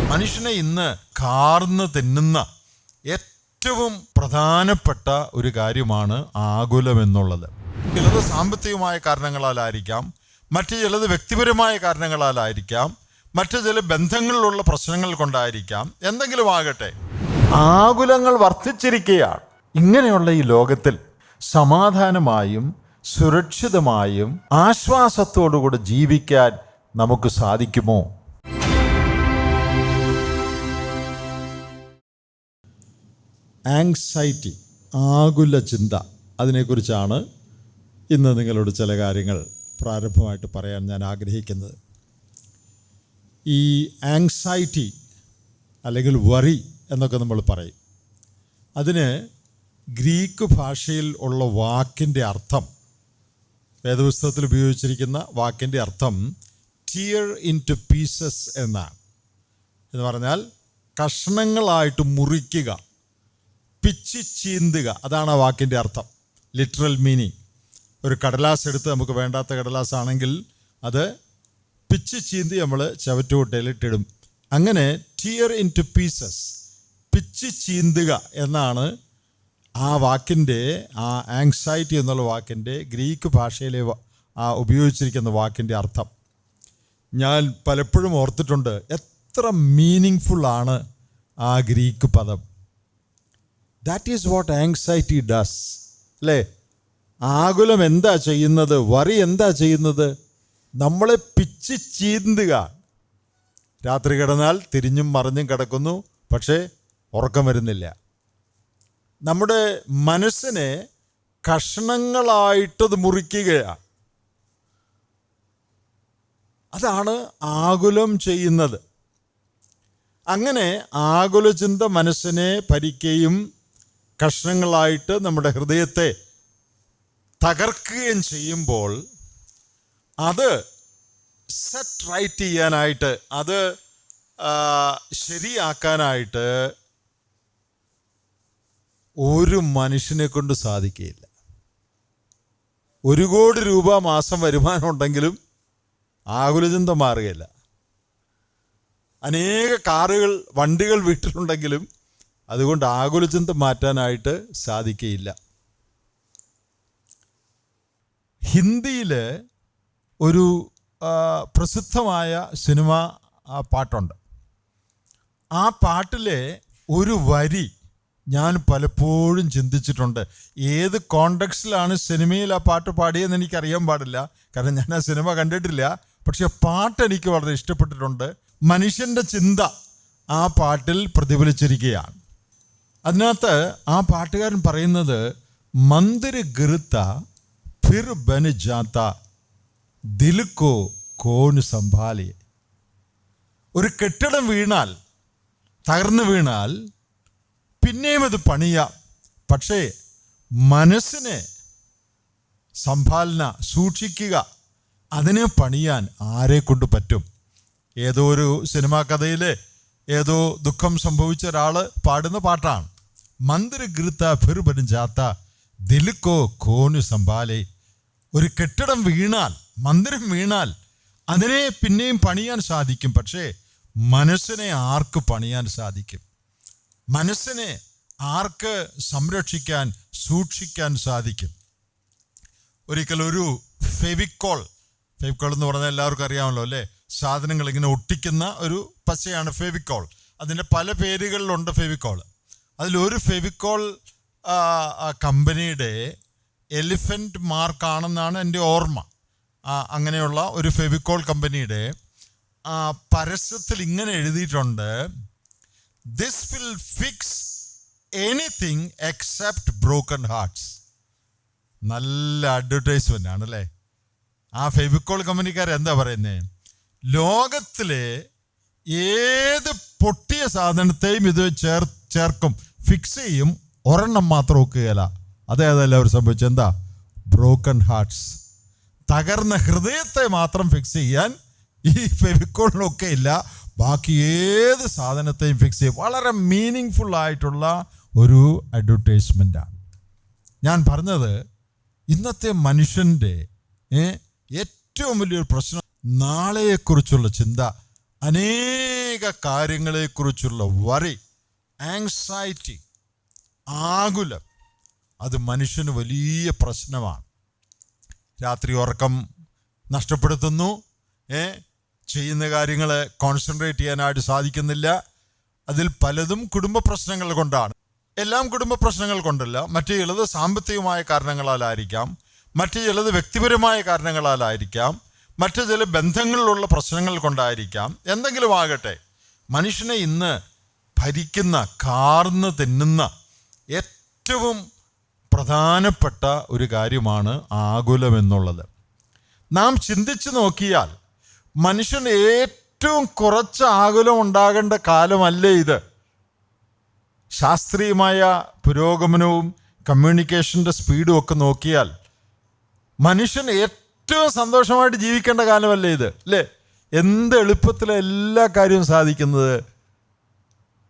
മനുഷ്യനെ ഇന്ന് കാർന്ന് തിന്നുന്ന ഏറ്റവും പ്രധാനപ്പെട്ട ഒരു കാര്യമാണ് ആകുലം എന്നുള്ളത്. ചിലത് സാമ്പത്തികമായ കാരണങ്ങളാലായിരിക്കാം, മറ്റു ചിലത് വ്യക്തിപരമായ കാരണങ്ങളാലായിരിക്കാം, മറ്റു ചില ബന്ധങ്ങളിലുള്ള പ്രശ്നങ്ങൾ കൊണ്ടായിരിക്കാം, എന്തെങ്കിലും ആകട്ടെ, ആകുലങ്ങൾ വർദ്ധിച്ചിരിക്കുകയാണ്. ഇങ്ങനെയുള്ള ഈ ലോകത്തിൽ സമാധാനമായും സുരക്ഷിതമായും ആശ്വാസത്തോടുകൂടി ജീവിക്കാൻ നമുക്ക് സാധിക്കുമോ? ആങ്സൈറ്റി, ആകുല ചിന്ത, അതിനെക്കുറിച്ചാണ് ഇന്ന് നിങ്ങളോട് ചില കാര്യങ്ങൾ പ്രാരംഭമായിട്ട് പറയാൻ ഞാൻ ആഗ്രഹിക്കുന്നത്. ഈ ആങ്സൈറ്റി അല്ലെങ്കിൽ വറി എന്നൊക്കെ നമ്മൾ പറയും. അതിന് ഗ്രീക്ക് ഭാഷയിൽ ഉള്ള വാക്കിൻ്റെ അർത്ഥം, വേദപുസ്തകത്തിൽ ഉപയോഗിച്ചിരിക്കുന്ന വാക്കിൻ്റെ അർത്ഥം ടിയർ ഇൻ ടു പീസസ് എന്നാണ്. എന്ന് പറഞ്ഞാൽ കഷ്ണങ്ങളായിട്ട് മുറിക്കുക, പിച്ചി ചീന്തുക, അതാണ് ആ വാക്കിൻ്റെ അർത്ഥം. Literal meaning. ഒരു കടലാസ് എടുത്ത്, നമുക്ക് വേണ്ടാത്ത കടലാസ് ആണെങ്കിൽ അത് പിച്ചി ചീന്തി നമ്മൾ ചവറ്റുകൊട്ടയിലിട്ടിടും. അങ്ങനെ ടിയർ ഇൻ ടു പീസസ്, പിച്ചി ചീന്തുക എന്നാണ് ആ വാക്കിൻ്റെ, ആ ആങ്സൈറ്റി എന്നുള്ള വാക്കിൻ്റെ ഗ്രീക്ക് ഭാഷയിലെ ഉപയോഗിച്ചിരിക്കുന്ന വാക്കിൻ്റെ അർത്ഥം. ഞാൻ പലപ്പോഴും ഓർത്തിട്ടുണ്ട് എത്ര മീനിങ് ഫുള്ളാണ് ആ ഗ്രീക്ക് പദം. That is what anxiety does, അല്ലേ? ആകുലം എന്താ ചെയ്യുന്നത്? വറി എന്താ ചെയ്യുന്നത്? നമ്മളെ പിച്ചി ചീന്തുക. രാത്രി കിടന്നാൽ തിരിഞ്ഞും മറിഞ്ഞും കിടക്കുന്നു, പക്ഷേ ഉറക്കം വരുന്നില്ല. നമ്മുടെ മനസ്സിനെ കഷ്ണങ്ങളായിട്ടത് മുറിക്കുകയാണ്. അതാണ് ആകുലം ചെയ്യുന്നത്. അങ്ങനെ ആകുല ചിന്ത മനസ്സിനെ ഭരിക്കുകയും കഷ്ണങ്ങളായിട്ട് നമ്മുടെ ഹൃദയത്തെ തകർക്കുകയും ചെയ്യുമ്പോൾ അത് സെറ്റ് റൈറ്റ് ചെയ്യാനായിട്ട്, അത് ശരിയാക്കാനായിട്ട് ഒരു മനുഷ്യനെ കൊണ്ട് സാധിക്കുകയില്ല. 1 കോടി രൂപ മാസം വരുമാനം ഉണ്ടെങ്കിലും ആകുലചിന്ത മാറുകയില്ല. അനേക കാറുകൾ, വണ്ടികൾ വീട്ടിലുണ്ടെങ്കിലും അതുകൊണ്ട് ആകുലചിന്ത മാറ്റാനായിട്ട് സാധിക്കുകയില്ല. ഹിന്ദിയിൽ ഒരു പ്രസിദ്ധമായ സിനിമ പാട്ടുണ്ട്. ആ പാട്ടിലെ ഒരു വരി ഞാൻ പലപ്പോഴും ചിന്തിച്ചിട്ടുണ്ട്. ഏത് കോണ്ടെക്സ്റ്റിലാണ് സിനിമയിൽ ആ പാട്ട് പാടിയതെന്ന് എനിക്കറിയാൻ പാടില്ല, കാരണം ഞാൻ ആ സിനിമ കണ്ടിട്ടില്ല. പക്ഷെ പാട്ട് എനിക്ക് വളരെ ഇഷ്ടപ്പെട്ടിട്ടുണ്ട്. മനുഷ്യൻ്റെ ചിന്ത ആ പാട്ടിൽ പ്രതിഫലിച്ചിരിക്കുകയാണ്. അതിനകത്ത് ആ പാട്ടുകാരൻ പറയുന്നത്, മന്ദിർ ഗിർത്ത ഫിർ ബൻ ജാത്ത ദിൽ കോ കോൻ സംഭാലിയെ. ഒരു കെട്ടിടം വീണാൽ, തകർന്നു വീണാൽ പിന്നെയും അത് പണിയാം, പക്ഷേ മനസ്സിനെ സംഭാലന, സൂക്ഷിക്കുക, അതിനെ പണിയാൻ ആരെ കൊണ്ട് പറ്റും? ഏതോ ഒരു സിനിമാ കഥയിലെ ഏതോ ദുഃഖം സംഭവിച്ച ഒരാൾ പാടുന്ന പാട്ടാണ്. മന്ദിർ ഗിർത്ത ഫിർ ബൻ ജാത്ത ദിൽ കോ കോൻ സംഭാലെ. ഒരു കെട്ടിടം വീണാൽ, മന്ദിരം വീണാൽ അതിനെ പിന്നെയും പണിയാൻ സാധിക്കും, പക്ഷേ മനസ്സിനെ ആർക്ക് പണിയാൻ സാധിക്കും? മനസ്സിനെ ആർക്ക് സംരക്ഷിക്കാൻ, സൂക്ഷിക്കാൻ സാധിക്കും? ഒരിക്കൽ ഒരു ഫെവിക്കോൾ എന്ന് പറഞ്ഞാൽ എല്ലാവർക്കും അറിയാമല്ലോ, അല്ലേ? സാധനങ്ങൾ ഇങ്ങനെ ഒട്ടിക്കുന്ന ഒരു പശയാണ് ഫെവിക്കോൾ. അതിൻ്റെ പല പേരുകളിലുണ്ട് ഫെവിക്കോൾ. അതിലൊരു ഫെവിക്കോൾ കമ്പനിയുടെ എലിഫൻറ്റ് മാർക്കാണെന്നാണ് എൻ്റെ ഓർമ്മ. അങ്ങനെയുള്ള ഒരു ഫെവിക്കോൾ കമ്പനിയുടെ പരസ്യത്തിൽ ഇങ്ങനെ എഴുതിയിട്ടുണ്ട്, this will fix anything except broken hearts. നല്ല അഡ്വർടൈസ്മെൻ്റ് ആണല്ലേ. ആ ഫെവിക്കോൾ കമ്പനിക്കാരെന്താ പറയുന്നത്? ലോകത്തിലെ ഏത് പൊട്ടിയ സാധനത്തെയും ഇത് ചേർക്കും, ഫിക്സ് ചെയ്യും, ഒരെണ്ണം മാത്രം ഒക്കുകയില്ല. അതേതല്ല അവർ സംഭവിച്ചത്? എന്താ? Broken hearts. തകർന്ന ഹൃദയത്തെ മാത്രം ഫിക്സ് ചെയ്യാൻ ഈ ഫെവിക്കോളിനൊക്കെ ഇല്ല, ബാക്കി ഏത് സാധനത്തെയും ഫിക്സ് ചെയ്യും. വളരെ മീനിങ് ഫുൾ ആയിട്ടുള്ള ഒരു അഡ്വർടൈസ്മെൻ്റാണ്. ഞാൻ പറഞ്ഞത്, ഇന്നത്തെ മനുഷ്യൻ്റെ ഏറ്റവും വലിയൊരു പ്രശ്നം നാളെയെക്കുറിച്ചുള്ള ചിന്ത അനേക കാര്യങ്ങളെക്കുറിച്ചുള്ള വറി, ആങ്സൈറ്റി, ആകുലം, അത് മനുഷ്യന് വലിയ പ്രശ്നമാണ്. രാത്രി ഉറക്കം നഷ്ടപ്പെടുത്തുന്നു. ചെയ്യുന്ന കാര്യങ്ങൾ കോൺസെൻട്രേറ്റ് ചെയ്യാനായിട്ട് സാധിക്കുന്നില്ല. അതിൽ പലതും കുടുംബ പ്രശ്നങ്ങൾ കൊണ്ടാണ്. എല്ലാം കുടുംബ പ്രശ്നങ്ങൾ കൊണ്ടല്ല. മറ്റു ചിലത് സാമ്പത്തികമായ കാരണങ്ങളാലായിരിക്കാം, മറ്റു ചിലത് വ്യക്തിപരമായ കാരണങ്ങളാലായിരിക്കാം, മറ്റു ചില ബന്ധങ്ങളിലുള്ള പ്രശ്നങ്ങൾ കൊണ്ടായിരിക്കാം. എന്തെങ്കിലും ആകട്ടെ, മനുഷ്യനെ ഇന്ന് ഭരിക്കുന്ന, കാർന്ന് തിന്നുന്ന ഏറ്റവും പ്രധാനപ്പെട്ട ഒരു കാര്യമാണ് ആകുലം എന്നുള്ളത്. നാം ചിന്തിച്ചു നോക്കിയാൽ മനുഷ്യന് ഏറ്റവും കുറച്ച് ആകുലം ഉണ്ടാകേണ്ട കാലമല്ലേ ഇത്? ശാസ്ത്രീയമായ പുരോഗമനവും കമ്മ്യൂണിക്കേഷൻ്റെ സ്പീഡും ഒക്കെ നോക്കിയാൽ മനുഷ്യൻ ഏറ്റവും സന്തോഷമായിട്ട് ജീവിക്കേണ്ട കാലമല്ലേ ഇത്, അല്ലേ? എന്ത് എളുപ്പത്തിലാണ് എല്ലാ കാര്യവും സാധിക്കുന്നത്.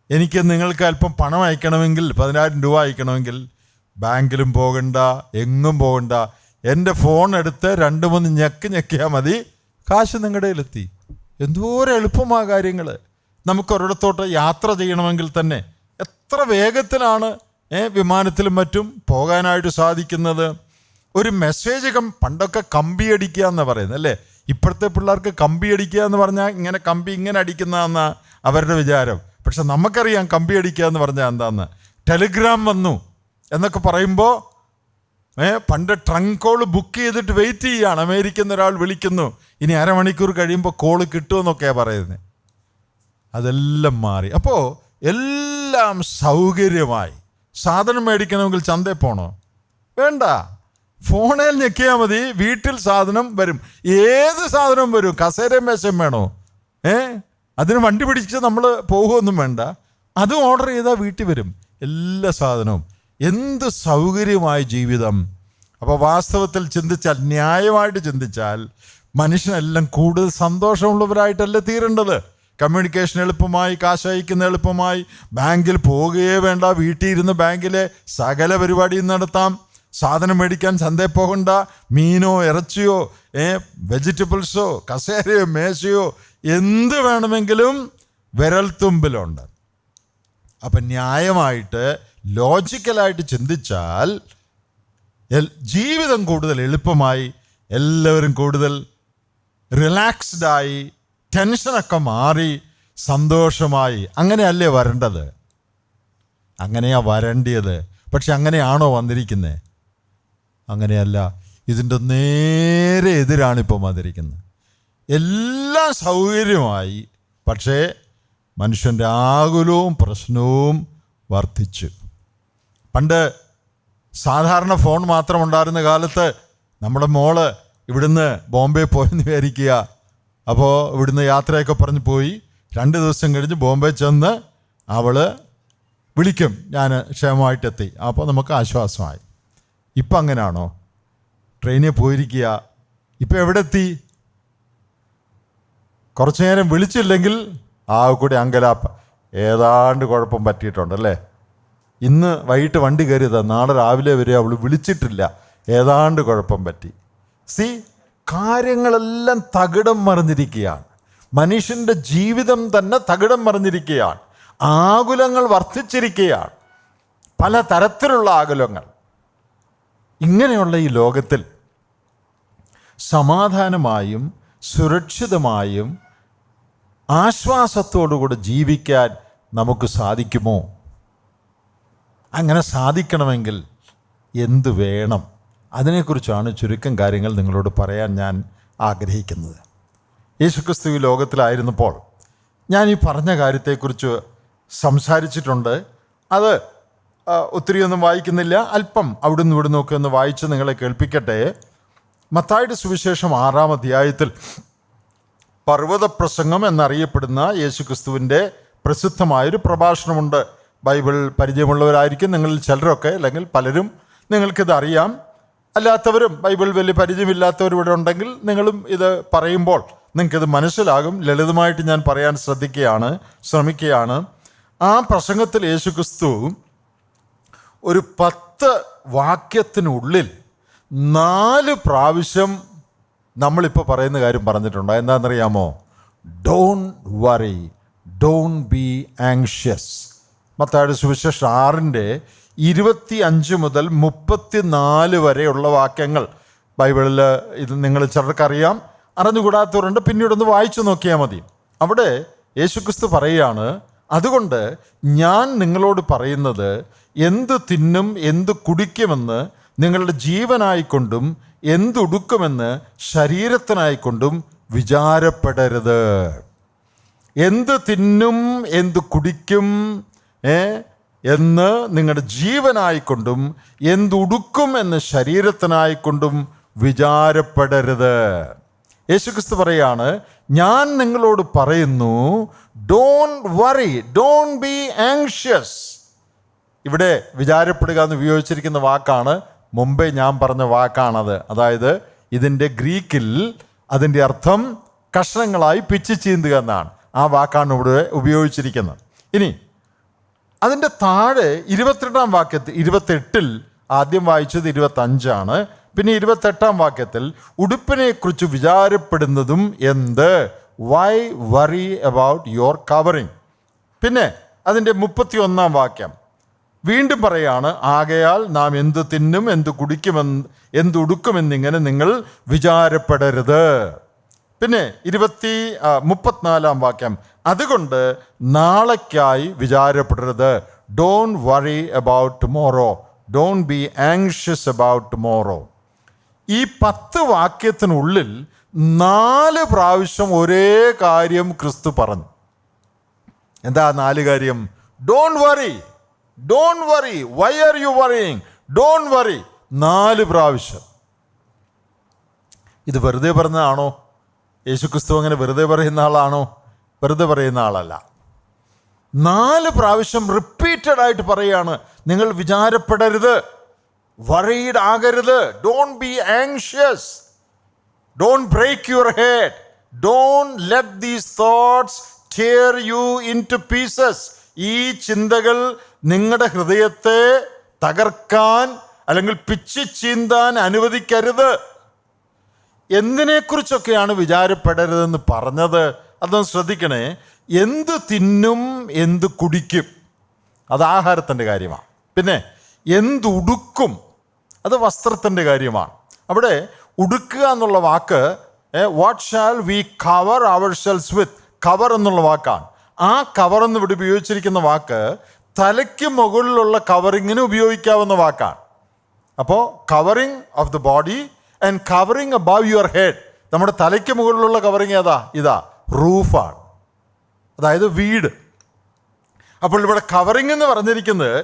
എനിക്ക് നിങ്ങൾക്ക് അല്പം പണം അയക്കണമെങ്കിൽ, 10,000 രൂപ അയക്കണമെങ്കിൽ ബാങ്കിലും പോകണ്ട, എങ്ങും പോകണ്ട. എൻ്റെ ഫോൺ എടുത്ത് 2-3 ഞെക്കിയാൽ മതി, കാശ് നിങ്ങളുടെ കയ്യിലെത്തി. എന്തോരം എളുപ്പമായ കാര്യങ്ങൾ. നമുക്ക് ഒരിടത്തോട്ട് യാത്ര ചെയ്യണമെങ്കിൽ തന്നെ എത്ര വേഗത്തിലാണ് വിമാനത്തിലും മറ്റും പോകാനായിട്ട് സാധിക്കുന്നത്. ഒരു മെസ്സേജ് പണ്ടൊക്കെ കമ്പി അടിക്കുക എന്ന് പറയുന്നത്, അല്ലേ? ഇപ്പോഴത്തെ പിള്ളേർക്ക് കമ്പി അടിക്കുക എന്ന് പറഞ്ഞാൽ ഇങ്ങനെ കമ്പി ഇങ്ങനെ അടിക്കുന്നതെന്നാ അവരുടെ വിചാരം. പക്ഷെ നമുക്കറിയാം കമ്പി അടിക്കുക എന്ന് പറഞ്ഞാൽ എന്താന്ന്. ടെലിഗ്രാം വന്നു എന്നൊക്കെ പറയുമ്പോൾ പണ്ട് ട്രങ്ക് കോൾ ബുക്ക് ചെയ്തിട്ട് വെയിറ്റ് ചെയ്യുകയാണ്. അമേരിക്കയിൽ നിന്ന് ഒരാൾ വിളിക്കുന്നു, ഇനി അരമണിക്കൂർ കഴിയുമ്പോൾ കോള് കിട്ടുമെന്നൊക്കെയാണ് പറയുന്നത്. അതെല്ലാം മാറി. അപ്പോൾ എല്ലാം സൗകര്യമായി. സാധനം മേടിക്കണമെങ്കിൽ ചന്തയിൽ പോകണോ? വേണ്ട, ഫോണിൽ ഞെക്കിയാൽ മതി, വീട്ടിൽ സാധനം വരും. ഏത് സാധനവും വരും. കസേരയും മേശയും വേണോ? അതിന് വണ്ടി പിടിച്ച് നമ്മൾ പോകുമൊന്നും വേണ്ട, അതും ഓർഡർ ചെയ്താൽ വീട്ടിൽ വരും എല്ലാ സാധനവും. എന്ത് സൗകര്യമായ ജീവിതം. അപ്പോൾ വാസ്തവത്തിൽ ചിന്തിച്ചാൽ, ന്യായമായിട്ട് ചിന്തിച്ചാൽ, മനുഷ്യനെല്ലാം കൂടുതൽ സന്തോഷമുള്ളവരായിട്ടല്ലേ തീരേണ്ടത്. കമ്മ്യൂണിക്കേഷൻ എളുപ്പമായി, കാശ് അയക്കുന്ന എളുപ്പമായി, ബാങ്കിൽ പോകുകയേ വേണ്ട, വീട്ടിൽ ഇരുന്ന് ബാങ്കിലെ സകല പരിപാടിയും നടത്താം. സാധനം മേടിക്കാൻ ചന്തയിൽ പോകണ്ട. മീനോ ഇറച്ചിയോ വെജിറ്റബിൾസോ കസേരയോ മേശയോ എന്ത് വേണമെങ്കിലും വിരൽത്തുമ്പിലുണ്ട്. അപ്പം ന്യായമായിട്ട്, ലോജിക്കലായിട്ട് ചിന്തിച്ചാൽ ജീവിതം കൂടുതൽ എളുപ്പമായി, എല്ലാവരും കൂടുതൽ റിലാക്സ്ഡായി, ടെൻഷനൊക്കെ മാറി സന്തോഷമായി. അങ്ങനെയല്ലേ വരേണ്ടത്? അങ്ങനെയാ വരേണ്ടിയത്. പക്ഷെ അങ്ങനെയാണോ വന്നിരിക്കുന്നത്? അങ്ങനെയല്ല. ഇതിൻ്റെ നേരെ എതിരാണിപ്പോൾ വന്നിരിക്കുന്നത്. എല്ലാം സൗകര്യമായി, പക്ഷേ മനുഷ്യൻ്റെ ആകുലവും പ്രശ്നവും വർദ്ധിച്ചു. പണ്ട് സാധാരണ ഫോൺ മാത്രം ഉണ്ടായിരുന്ന കാലത്ത് നമ്മുടെ മോള് ഇവിടുന്ന് ബോംബെ പോയെന്ന് വിചാരിക്കുക. അപ്പോൾ ഇവിടുന്ന് യാത്രയൊക്കെ പറഞ്ഞ് പോയി 2 ദിവസം കഴിഞ്ഞ് ബോംബെ ചെന്ന് അവൾ വിളിക്കും, ഞാൻ ക്ഷേമമായിട്ടെത്തി. അപ്പോൾ നമുക്ക് ആശ്വാസമായി. ഇപ്പം അങ്ങനെയാണോ? ട്രെയിനിൽ പോയിരിക്കുക, ഇപ്പം എവിടെ എത്തി? കുറച്ചു നേരം വിളിച്ചില്ലെങ്കിൽ കൂടി അങ്കലാപ്പ, ഏതാണ്ട് കുഴപ്പം പറ്റിയിട്ടുണ്ടല്ലേ. ഇന്ന് വൈകിട്ട് വണ്ടി കയറിയതാ, നാളെ രാവിലെ വരെ അവൾ വിളിച്ചിട്ടില്ല, ഏതാണ്ട് കുഴപ്പം പറ്റി. കാര്യങ്ങളെല്ലാം തകിടം മറിഞ്ഞിരിക്കുകയാണ്. മനുഷ്യൻ്റെ ജീവിതം തന്നെ തകിടം മറിഞ്ഞിരിക്കുകയാണ്. ആകുലങ്ങൾ വർദ്ധിച്ചിരിക്കുകയാണ്, പല തരത്തിലുള്ള ആകുലങ്ങൾ. ഇങ്ങനെയുള്ള ഈ ലോകത്തിൽ സമാധാനമായും സുരക്ഷിതമായും ആശ്വാസത്തോടുകൂടി ജീവിക്കാൻ നമുക്ക് സാധിക്കുമോ? അങ്ങനെ സാധിക്കണമെങ്കിൽ എന്തു വേണം? അതിനെക്കുറിച്ചാണ് ചുരുക്കം കാര്യങ്ങൾ നിങ്ങളോട് പറയാൻ ഞാൻ ആഗ്രഹിക്കുന്നത്. യേശുക്രിസ്തു ഈ ലോകത്തിലായിരുന്നപ്പോൾ ഞാൻ ഈ പറഞ്ഞ കാര്യത്തെക്കുറിച്ച് സംസാരിച്ചിട്ടുണ്ട്. അത് ഒത്തിരിയൊന്നും വായിക്കുന്നില്ല, അല്പം അവിടുന്ന് ഇവിടുന്ന് ഒക്കെ ഒന്ന് വായിച്ച് നിങ്ങളെ കേൾപ്പിക്കട്ടെ. മത്തായിയുടെ സുവിശേഷം 6-ാം അധ്യായത്തിൽ പർവ്വതപ്രസംഗം എന്നറിയപ്പെടുന്ന യേശുക്രിസ്തുവിൻ്റെ പ്രസിദ്ധമായൊരു പ്രഭാഷണമുണ്ട്. ബൈബിൾ പരിചയമുള്ളവരായിരിക്കും നിങ്ങളിൽ ചിലരൊക്കെ, അല്ലെങ്കിൽ പലരും നിങ്ങൾക്കിത് അറിയാം. അല്ലാത്തവരും ബൈബിൾ വലിയ പരിചയമില്ലാത്തവരും ഇവിടെ ഉണ്ടെങ്കിൽ നിങ്ങളും ഇത് പറയുമ്പോൾ നിങ്ങൾക്കിത് മനസ്സിലാകും. ലളിതമായിട്ട് ഞാൻ പറയാൻ ശ്രമിക്കുകയാണ്. ആ പ്രസംഗത്തിൽ യേശുക്രിസ്തു ഒരു 10 വാക്യത്തിനുള്ളിൽ 4 പ്രാവശ്യം നമ്മളിപ്പോൾ പറയുന്ന കാര്യം പറഞ്ഞിട്ടുണ്ട്. എന്താണെന്നറിയാമോ? Don't worry, don't be anxious. മത്തായിയുടെ സുവിശേഷം 6:25 മുതൽ 34 വരെയുള്ള വാക്യങ്ങൾ ബൈബിളിൽ. ഇത് നിങ്ങൾ ചിലർക്കറിയാം, അറിഞ്ഞുകൂടാത്തവരുണ്ട്, പിന്നീടൊന്ന് വായിച്ചു നോക്കിയാൽ മതി. അവിടെ യേശുക്രിസ്തു പറയുകയാണ്, അതുകൊണ്ട് ഞാൻ നിങ്ങളോട് പറയുന്നത്, എന്ത് തിന്നും എന്ത് കുടിക്കുമെന്ന് നിങ്ങളുടെ ജീവനായിക്കൊണ്ടും എന്തുടുക്കുമെന്ന് ശരീരത്തിനായിക്കൊണ്ടും വിചാരപ്പെടരുത്. എന്ത് തിന്നും എന്ത് കുടിക്കും എന്ന് നിങ്ങളുടെ ജീവനായിക്കൊണ്ടും എന്തുടുക്കും എന്ന് ശരീരത്തിനായിക്കൊണ്ടും വിചാരപ്പെടരുത്. യേശുക്രിസ്തു പറയാണ്, ഞാൻ നിങ്ങളോട് പറയുന്നു, don't worry, don't be anxious. ഇവിടെ വിചാരപ്പെടുക എന്ന് ഉപയോഗിച്ചിരിക്കുന്ന വാക്കാണ് മുമ്പേ ഞാൻ പറഞ്ഞ വാക്കാണത്. അതായത് ഇതിൻ്റെ ഗ്രീക്കിൽ അതിൻ്റെ അർത്ഥം കഷ്ണങ്ങളായി പിച്ച് ചീന്തുക എന്നാണ്. ആ വാക്കാണ് ഇവിടെ ഉപയോഗിച്ചിരിക്കുന്നത്. ഇനി അതിൻ്റെ താഴെ 22-ാം വാക്യത്തിൽ, 28-ൽ ആദ്യം വായിച്ചത് 25-ആണ്, പിന്നെ 28-ാം വാക്യത്തിൽ ഉടുപ്പിനെക്കുറിച്ച് വിചാരപ്പെടുന്നതും എന്ത്, Y worry about your covering. പിന്നെ അതിൻ്റെ 31-ാം വാക്യം വീണ്ടും പറയാണ്, ആകയാൽ നാം എന്ത് തിന്നും എന്ത് കുടിക്കുമെന്ന് എന്തുടുക്കുമെന്നിങ്ങനെ നിങ്ങൾ വിചാരപ്പെടരുത്. പിന്നെ 34-ാം വാക്യം, അതുകൊണ്ട് നാളേക്കായി വിചാരപ്പെടരുത്, don't worry about tomorrow, don't be anxious about tomorrow. ഈ 10 വാക്യത്തിനുള്ളിൽ 4 പ്രാവശ്യം ഒരേ കാര്യം ക്രിസ്തു പറഞ്ഞു. എന്താ 4 കാര്യം? Don't worry, don't worry, why are you worrying, don't worry. 4 പ്രാവശ്യം. ഇത് വെറുതെ പറഞ്ഞതാണോ? യേശുക്രിസ്തു അങ്ങനെ വെറുതെ പറയുന്ന ആളാണോ? വെറുതെ പറയുന്ന ആളല്ല. 4 പ്രാവശ്യം റിപ്പീറ്റഡ് ആയിട്ട് പറയാണ്, നിങ്ങൾ വിചാരപ്പെടരുത്, വറീഡ് ആകരുത്, don't be anxious, don't break your head, don't let these thoughts tear you into pieces. ഈ ചിന്തകൾ നിങ്ങളുടെ ഹൃദയത്തെ തകർക്കാൻ അല്ലെങ്കിൽ പിച്ചി ചീന്താൻ അനുവദിക്കരുത്. എന്തിനെക്കുറിച്ചൊക്കെയാണ് വിചാരപ്പെടരുതെന്ന് പറഞ്ഞത്? അതൊന്ന് ശ്രദ്ധിക്കണേ. എന്ത് തിന്നും എന്ത് കുടിക്കും, അത് ആഹാരത്തിൻ്റെ കാര്യമാണ്. പിന്നെ എന്തുടുക്കും, അത് വസ്ത്രത്തിൻ്റെ കാര്യമാണ്. അവിടെ ഉടുക്കുക എന്നുള്ള വാക്ക് what shall we cover ourselves with, cover എന്നുള്ള വാക്കാണ്. ആ കവർ എന്ന് ഇവിടെ ഉപയോഗിച്ചിരിക്കുന്ന വാക്ക് തലയ്ക്ക് മുകളിലുള്ള കവറിങ്ങിന് ഉപയോഗിക്കാവുന്ന വാക്കാണ്. അപ്പോൾ covering of the body and covering above your head. നമ്മുടെ തലയ്ക്ക് മുകളിലുള്ള കവറിങ് ഇതാ റൂഫാണ്, അതായത് വീട്. അപ്പോൾ ഇവിടെ കവറിങ് എന്ന് പറഞ്ഞിരിക്കുന്നത്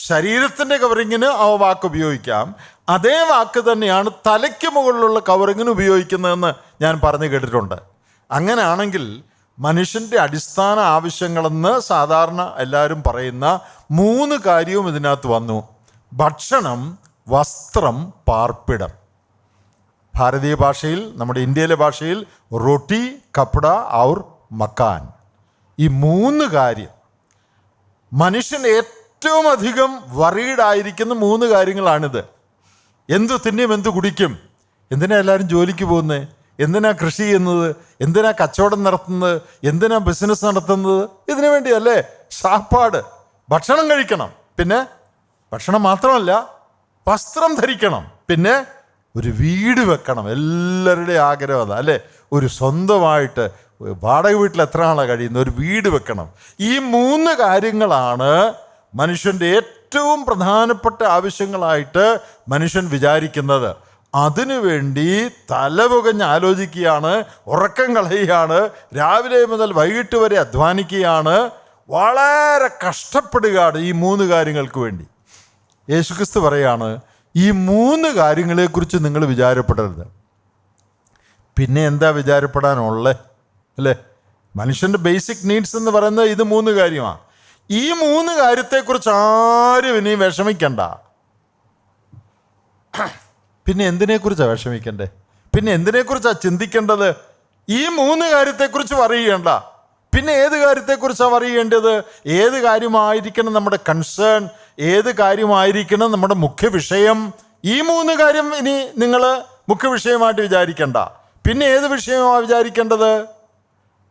ശരീരത്തിൻ്റെ കവറിങ്ങിന് ആ വാക്ക് ഉപയോഗിക്കാം. അതേ വാക്ക് തന്നെയാണ് തലയ്ക്ക് മുകളിലുള്ള കവറിങ്ങിന് ഉപയോഗിക്കുന്നതെന്ന് ഞാൻ പറഞ്ഞു കേട്ടിട്ടുണ്ട്. അങ്ങനെയാണെങ്കിൽ മനുഷ്യൻ്റെ അടിസ്ഥാന ആവശ്യങ്ങളെന്ന് സാധാരണ എല്ലാവരും പറയുന്ന 3 കാര്യവും ഇതിനകത്ത് വന്നു: ഭക്ഷണം, വസ്ത്രം, പാർപ്പിടം. ഭാരതീയ ഭാഷയിൽ, നമ്മുടെ ഇന്ത്യയിലെ ഭാഷയിൽ റൊട്ടി, കപ്പട ഔർ മക്കാൻ. ഈ 3 കാര്യം മനുഷ്യൻ ഏറ്റവും അധികം വറീഡായിരിക്കുന്ന 3 കാര്യങ്ങളാണിത്. എന്തു തിന്നും എന്തു കുടിക്കും. എന്തിനാ എല്ലാവരും ജോലിക്ക് പോകുന്നത്? എന്തിനാ കൃഷി ചെയ്യുന്നത്? എന്തിനാ കച്ചവടം നടത്തുന്നത്? എന്തിനാ ബിസിനസ് നടത്തുന്നത്? ഇതിനു വേണ്ടിയല്ലേ. സാപ്പാട്, ഭക്ഷണം കഴിക്കണം. പിന്നെ ഭക്ഷണം മാത്രമല്ല, വസ്ത്രം ധരിക്കണം. പിന്നെ ഒരു വീട് വെക്കണം. എല്ലാവരുടെയും ആഗ്രഹം അതാ അല്ലേ? ഒരു സ്വന്തമായിട്ട് വാടക വീട്ടിൽ എത്ര ആളാണ് കഴിയുന്നത്? ഒരു വീട് വെക്കണം. ഈ 3 കാര്യങ്ങളാണ് മനുഷ്യൻ്റെ ഏറ്റവും പ്രധാനപ്പെട്ട ആവശ്യങ്ങളായിട്ട് മനുഷ്യൻ വിചാരിക്കുന്നത്. അതിനുവേണ്ടി തലപുകഞ്ഞ് ആലോചിക്കുകയാണ്, ഉറക്കം കളയുകയാണ്, രാവിലെ മുതൽ വൈകിട്ട് വരെ അധ്വാനിക്കുകയാണ്, വളരെ കഷ്ടപ്പെടുകയാണ് ഈ 3 കാര്യങ്ങൾക്ക് വേണ്ടി. യേശുക്രിസ്തു പറയാണ്, ഈ 3 കാര്യങ്ങളെക്കുറിച്ച് നിങ്ങൾ വിചാരപ്പെടരുത്. പിന്നെ എന്താ വിചാരപ്പെടാനുള്ളത് അല്ലേ? മനുഷ്യൻ്റെ ബേസിക് നീഡ്സ് എന്ന് പറയുന്നത് ഇത് 3 കാര്യമാണ്. ഈ 3 കാര്യത്തെക്കുറിച്ച് ആരും ഇനിയും വിഷമിക്കണ്ട. പിന്നെ എന്തിനെക്കുറിച്ചാണ് വിഷമിക്കണ്ടേ? പിന്നെ എന്തിനെക്കുറിച്ചാണ് ചിന്തിക്കേണ്ടത്? ഈ 3 കാര്യത്തെക്കുറിച്ച് പറയേണ്ട. പിന്നെ ഏത് കാര്യത്തെക്കുറിച്ചാണ് പറയേണ്ടത്? ഏത് കാര്യമായിരിക്കണം നമ്മുടെ കൺസേൺ? ഏത് കാര്യമായിരിക്കണം നമ്മുടെ മുഖ്യ വിഷയം? ഈ 3 കാര്യം ഇനി നിങ്ങൾ മുഖ്യ വിഷയമായിട്ട് വിചാരിക്കണ്ട. പിന്നെ ഏത് വിഷയമാണ് വിചാരിക്കേണ്ടത്?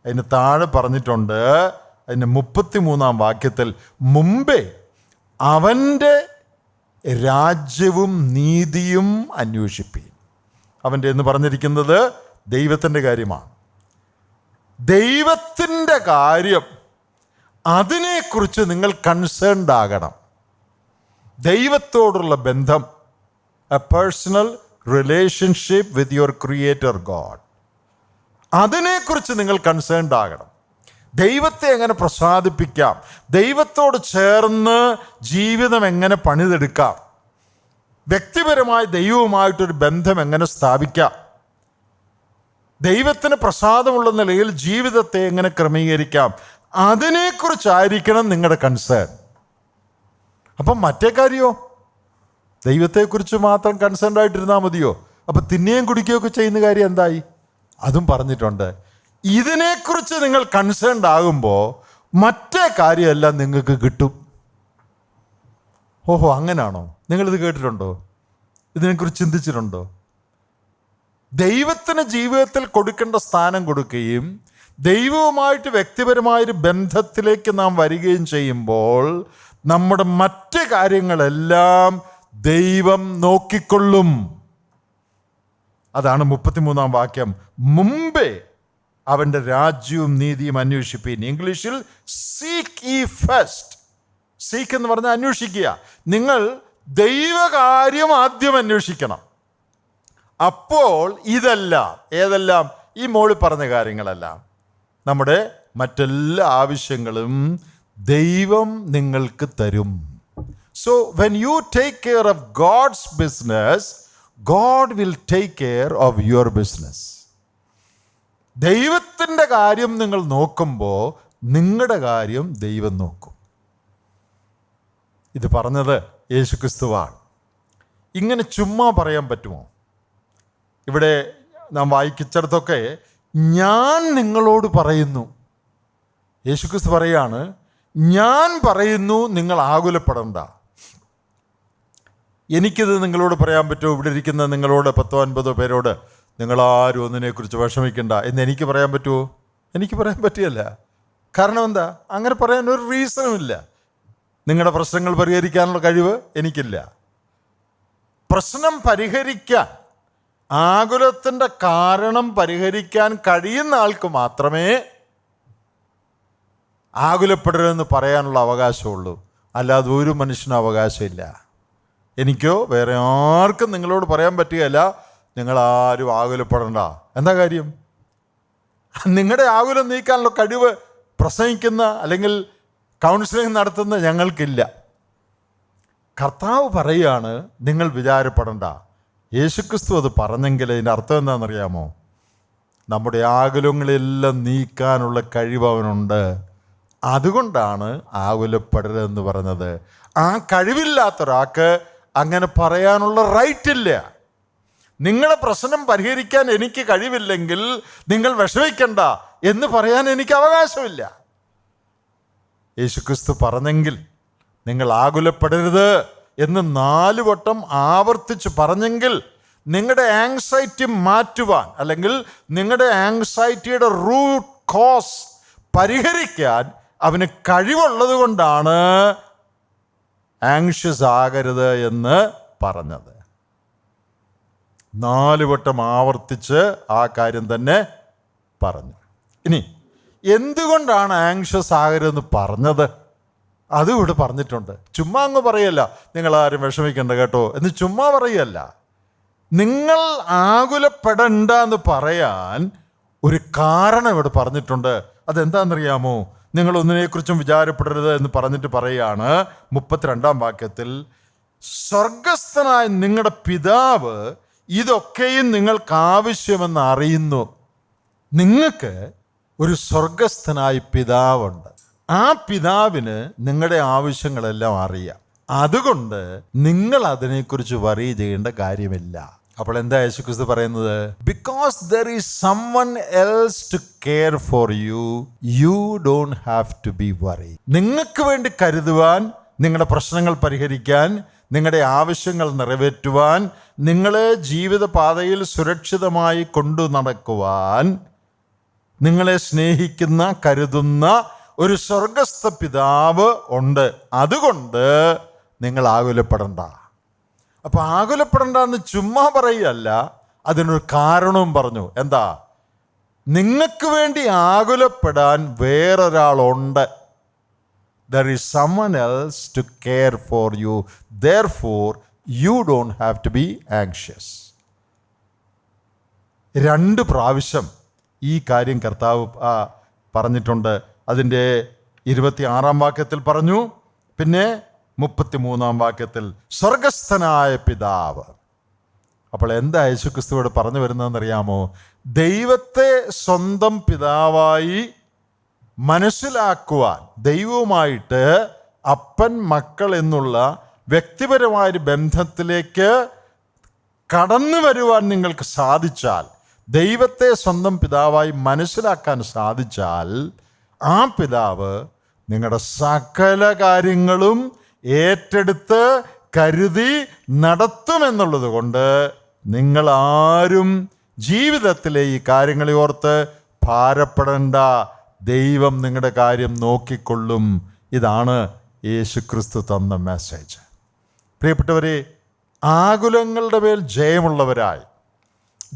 അതിന് താഴെ പറഞ്ഞിട്ടുണ്ട്, അതിൻ്റെ 33-ാം വാക്യത്തിൽ, മുമ്പേ അവൻ്റെ രാജ്യവും നീതിയും അന്വേഷിപ്പീൻ. അവൻ്റെ എന്ന് പറഞ്ഞിരിക്കുന്നത് ദൈവത്തിൻ്റെ കാര്യമാണ്. ദൈവത്തിൻ്റെ കാര്യം, അതിനെക്കുറിച്ച് നിങ്ങൾ കൺസേൺഡ് ആകണം. ദൈവത്തോടുള്ള ബന്ധം, A personal relationship with your creator God, അതിനെക്കുറിച്ച് നിങ്ങൾ കൺസേൺഡ് ആകണം. ദൈവത്തെ എങ്ങനെ പ്രസാദിപ്പിക്കാം, ദൈവത്തോട് ചേർന്ന് ജീവിതം എങ്ങനെ പണിതെടുക്കാം, വ്യക്തിപരമായി ദൈവവുമായിട്ടൊരു ബന്ധം എങ്ങനെ സ്ഥാപിക്കാം, ദൈവത്തിന് പ്രസാദമുള്ള നിലയിൽ ജീവിതത്തെ എങ്ങനെ ക്രമീകരിക്കാം, അതിനെക്കുറിച്ചായിരിക്കണം നിങ്ങളുടെ കൺസേൺ. അപ്പം മറ്റേ കാര്യമോ, ദൈവത്തെക്കുറിച്ച് മാത്രം കൺസേൺ ആയിട്ടിരുന്നാൽ മതിയോ? അപ്പം തിന്നുകയും കുടിക്കുകയൊക്കെ ചെയ്യുന്ന കാര്യം എന്തായി? അതും പറഞ്ഞിട്ടുണ്ട്. ഇതിനെക്കുറിച്ച് നിങ്ങൾ കൺസേൺഡ് ആകുമ്പോൾ മറ്റേ കാര്യമെല്ലാം നിങ്ങൾക്ക് കിട്ടും. ഓഹോ, അങ്ങനാണോ? നിങ്ങളിത് കേട്ടിട്ടുണ്ടോ? ഇതിനെക്കുറിച്ച് ചിന്തിച്ചിട്ടുണ്ടോ? ദൈവത്തിന് ജീവിതത്തിൽ കൊടുക്കേണ്ട സ്ഥാനം കൊടുക്കുകയും ദൈവവുമായിട്ട് വ്യക്തിപരമായൊരു ബന്ധത്തിലേക്ക് നാം വരികയും ചെയ്യുമ്പോൾ നമ്മുടെ മറ്റ് കാര്യങ്ങളെല്ലാം ദൈവം നോക്കിക്കൊള്ളും. അതാണ് 33-ാം വാക്യം, മുമ്പേ അവൻ്റെ രാജ്യവും നീതിയും അന്വേഷിപ്പീൻ. ഇംഗ്ലീഷിൽ സീക്ക് ye ഫസ്റ്റ്. സീക്ക് എന്ന് പറഞ്ഞാൽ അന്വേഷിക്കുക. നിങ്ങൾ ദൈവകാര്യം ആദ്യം അന്വേഷിക്കണം. അപ്പോൾ ഇതെല്ലാം, ഏതെല്ലാം? ഈ മോളിൽ പറഞ്ഞ കാര്യങ്ങളെല്ലാം, നമ്മുടെ മറ്റെല്ലാ ആവശ്യങ്ങളും ദൈവം നിങ്ങൾക്ക് തരും. So when you take care of God's business, God will take care of your business. ദൈവത്തിൻ്റെ കാര്യം നിങ്ങൾ നോക്കുമ്പോൾ നിങ്ങളുടെ കാര്യം ദൈവം നോക്കും. ഇത് പറഞ്ഞത് യേശുക്രിസ്തുവാണ്. ഇങ്ങനെ ചുമ്മാ പറയാൻ പറ്റുമോ? ഇവിടെ നാം വായിച്ചിടത്തൊക്കെ ഞാൻ നിങ്ങളോട് പറയുന്നു, യേശുക്രിസ്തു പറയാണ്, ഞാൻ പറയുന്നു, നിങ്ങൾ ആകുലപ്പെടണ്ട. എനിക്കിത് നിങ്ങളോട് പറയാൻ പറ്റുമോ? ഇവിടെ ഇരിക്കുന്ന നിങ്ങളോട് 10-50 പേരോട് നിങ്ങളാരും ഒന്നിനെക്കുറിച്ച് വിഷമിക്കണ്ട എന്ന് എനിക്ക് പറയാൻ പറ്റുമോ? എനിക്ക് പറയാൻ പറ്റിയല്ല. കാരണം എന്താ? അങ്ങനെ പറയാൻ ഒരു റീസണുമില്ല. നിങ്ങളുടെ പ്രശ്നങ്ങൾ പരിഹരിക്കാനുള്ള കഴിവ് എനിക്കില്ല. പ്രശ്നം പരിഹരിക്കാൻ, ആകുലത്തിൻ്റെ കാരണം പരിഹരിക്കാൻ കഴിയുന്ന ആൾക്ക് മാത്രമേ ആകുലപ്പെടരുതെന്ന് പറയാനുള്ള അവകാശമുള്ളൂ. അല്ലാതെ ഒരു മനുഷ്യനും അവകാശമില്ല. എനിക്കോ വേറെ ആർക്കും നിങ്ങളോട് പറയാൻ പറ്റുകയില്ല, നിങ്ങളാരും ആകുലപ്പെടണ്ട. എന്താ കാര്യം? നിങ്ങളുടെ ആകുലം നീക്കാനുള്ള കഴിവ് പ്രസംഗിക്കുന്ന അല്ലെങ്കിൽ കൗൺസിലിംഗ് നടത്തുന്ന ഞങ്ങൾക്കില്ല. കർത്താവ് പറയുകയാണ്, നിങ്ങൾ വിചാരപ്പെടണ്ട. യേശുക്രിസ്തു അത് പറഞ്ഞെങ്കിൽ അതിൻ്റെ അർത്ഥം എന്താണെന്നറിയാമോ? നമ്മുടെ ആകുലങ്ങളെല്ലാം നീക്കാനുള്ള കഴിവ് അവനുണ്ട്. അതുകൊണ്ടാണ് ആകുലപ്പെടരുതെന്ന് പറഞ്ഞത്. ആ കഴിവില്ലാത്തൊരാൾക്ക് അങ്ങനെ പറയാനുള്ള റൈറ്റ് ഇല്ല. നിങ്ങളുടെ പ്രശ്നം പരിഹരിക്കാൻ എനിക്ക് കഴിവില്ലെങ്കിൽ നിങ്ങൾ വിഷമിക്കണ്ട എന്ന് പറയാൻ എനിക്ക് അവകാശമില്ല. യേശുക്രിസ്തു പറഞ്ഞെങ്കിൽ, നിങ്ങൾ ആകുലപ്പെടരുത് എന്ന് 4 വട്ടം ആവർത്തിച്ച് പറഞ്ഞെങ്കിൽ, നിങ്ങളുടെ ആങ്സൈറ്റി മാറ്റുവാൻ അല്ലെങ്കിൽ നിങ്ങളുടെ ആങ്സൈറ്റിയുടെ റൂട്ട് കോസ് പരിഹരിക്കാൻ അവന് കഴിവുള്ളത് കൊണ്ടാണ് ആങ്ഷ്യസ് ആകരുത് എന്ന് പറഞ്ഞത്. 4 വട്ടം ആവർത്തിച്ച് ആ കാര്യം തന്നെ പറഞ്ഞു. ഇനി എന്തുകൊണ്ടാണ് ആങ്ഷ്യസ് ആകരുതെന്ന് പറഞ്ഞത്? അതും ഇവിടെ പറഞ്ഞിട്ടുണ്ട്. ചുമ്മാ അങ്ങ് പറയല്ല, നിങ്ങളാരും വിഷമിക്കണ്ട കേട്ടോ എന്ന് ചുമ്മാ പറയല്ല. നിങ്ങൾ ആകുലപ്പെടണ്ട എന്ന് പറയാൻ ഒരു കാരണം ഇവിടെ പറഞ്ഞിട്ടുണ്ട്. അതെന്താണെന്നറിയാമോ? നിങ്ങൾ ഒന്നിനെക്കുറിച്ചും വിചാരപ്പെടരുത് എന്ന് പറഞ്ഞിട്ട് പറയുകയാണ് 32-ാം വാക്യത്തിൽ, സ്വർഗസ്ഥനായ നിങ്ങളുടെ പിതാവ് ഇതൊക്കെയും നിങ്ങൾക്ക് ആവശ്യമെന്ന് അറിയുന്നു. നിങ്ങൾക്ക് ഒരു സ്വർഗസ്ഥനായ പിതാവുണ്ട്. ആ പിതാവിന് നിങ്ങളുടെ ആവശ്യങ്ങളെല്ലാം അറിയാം. അതുകൊണ്ട് നിങ്ങൾ അതിനെക്കുറിച്ച് വറി ചെയ്യേണ്ട കാര്യമില്ല. അപ്പോൾ എന്താ യേശുക്രിസ്തു പറയുന്നത്? Because there is someone else to care for you, you don't have to be worry. നിങ്ങൾക്ക് വേണ്ടി കരുതുവാൻ, നിങ്ങളുടെ പ്രശ്നങ്ങൾ പരിഹരിക്കാൻ, നിങ്ങളുടെ ആവശ്യങ്ങൾ നിറവേറ്റുവാൻ, നിങ്ങളെ ജീവിതപാതയിൽ സുരക്ഷിതമായി കൊണ്ടു നടക്കുവാൻ നിങ്ങളെ സ്നേഹിക്കുന്ന, കരുതുന്ന ഒരു സ്വർഗസ്ഥ പിതാവ് ഉണ്ട്. അതുകൊണ്ട് നിങ്ങൾ ആകുലപ്പെടണ്ട. അപ്പം ആകുലപ്പെടണ്ട എന്ന് ചുമ്മാ പറയുകയല്ല, അതിനൊരു കാരണവും പറഞ്ഞു. എന്താ? നിങ്ങൾക്ക് വേണ്ടി ആകുലപ്പെടാൻ വേറൊരാളുണ്ട്. There is someone else to care for you. Therefore, you don't have to be anxious. 2 പ്രാവശ്യം ഈ കാര്യം കർത്താവ് പറഞ്ഞിട്ടുണ്ട്. അതിൻ്റെ 26-ാം വാക്യത്തിൽ പറഞ്ഞു, പിന്നെ 33-ാം വാക്യത്തിൽ സ്വർഗസ്ഥനായ പിതാവ്. അപ്പോൾ എന്താ യേശുക്രിസ്തുവോട് പറഞ്ഞു വരുന്നതെന്നറിയാമോ? ദൈവത്തെ സ്വന്തം പിതാവായി മനസ്സിലാക്കുവാൻ, ദൈവവുമായിട്ട് അപ്പൻ മക്കൾ എന്നുള്ള വ്യക്തിപരമായൊരു ബന്ധത്തിലേക്ക് കടന്നു വരുവാൻ നിങ്ങൾക്ക് സാധിച്ചാൽ, ദൈവത്തെ സ്വന്തം പിതാവായി മനസ്സിലാക്കാൻ സാധിച്ചാൽ, ആ പിതാവ് നിങ്ങളുടെ സകല കാര്യങ്ങളും ഏറ്റെടുത്ത് കരുതി നടത്തുമെന്നുള്ളത് കൊണ്ട് നിങ്ങളാരും ജീവിതത്തിലെ ഈ കാര്യങ്ങളെ ഓർത്ത് ഭാരപ്പെടേണ്ട. ദൈവം നിങ്ങളുടെ കാര്യം നോക്കിക്കൊള്ളും. ഇതാണ് യേശുക്രിസ്തു തന്ന മെസ്സേജ്. പ്രിയപ്പെട്ടവരെ, ആകുലങ്ങളുടെ മേൽ ജയമുള്ളവരായി,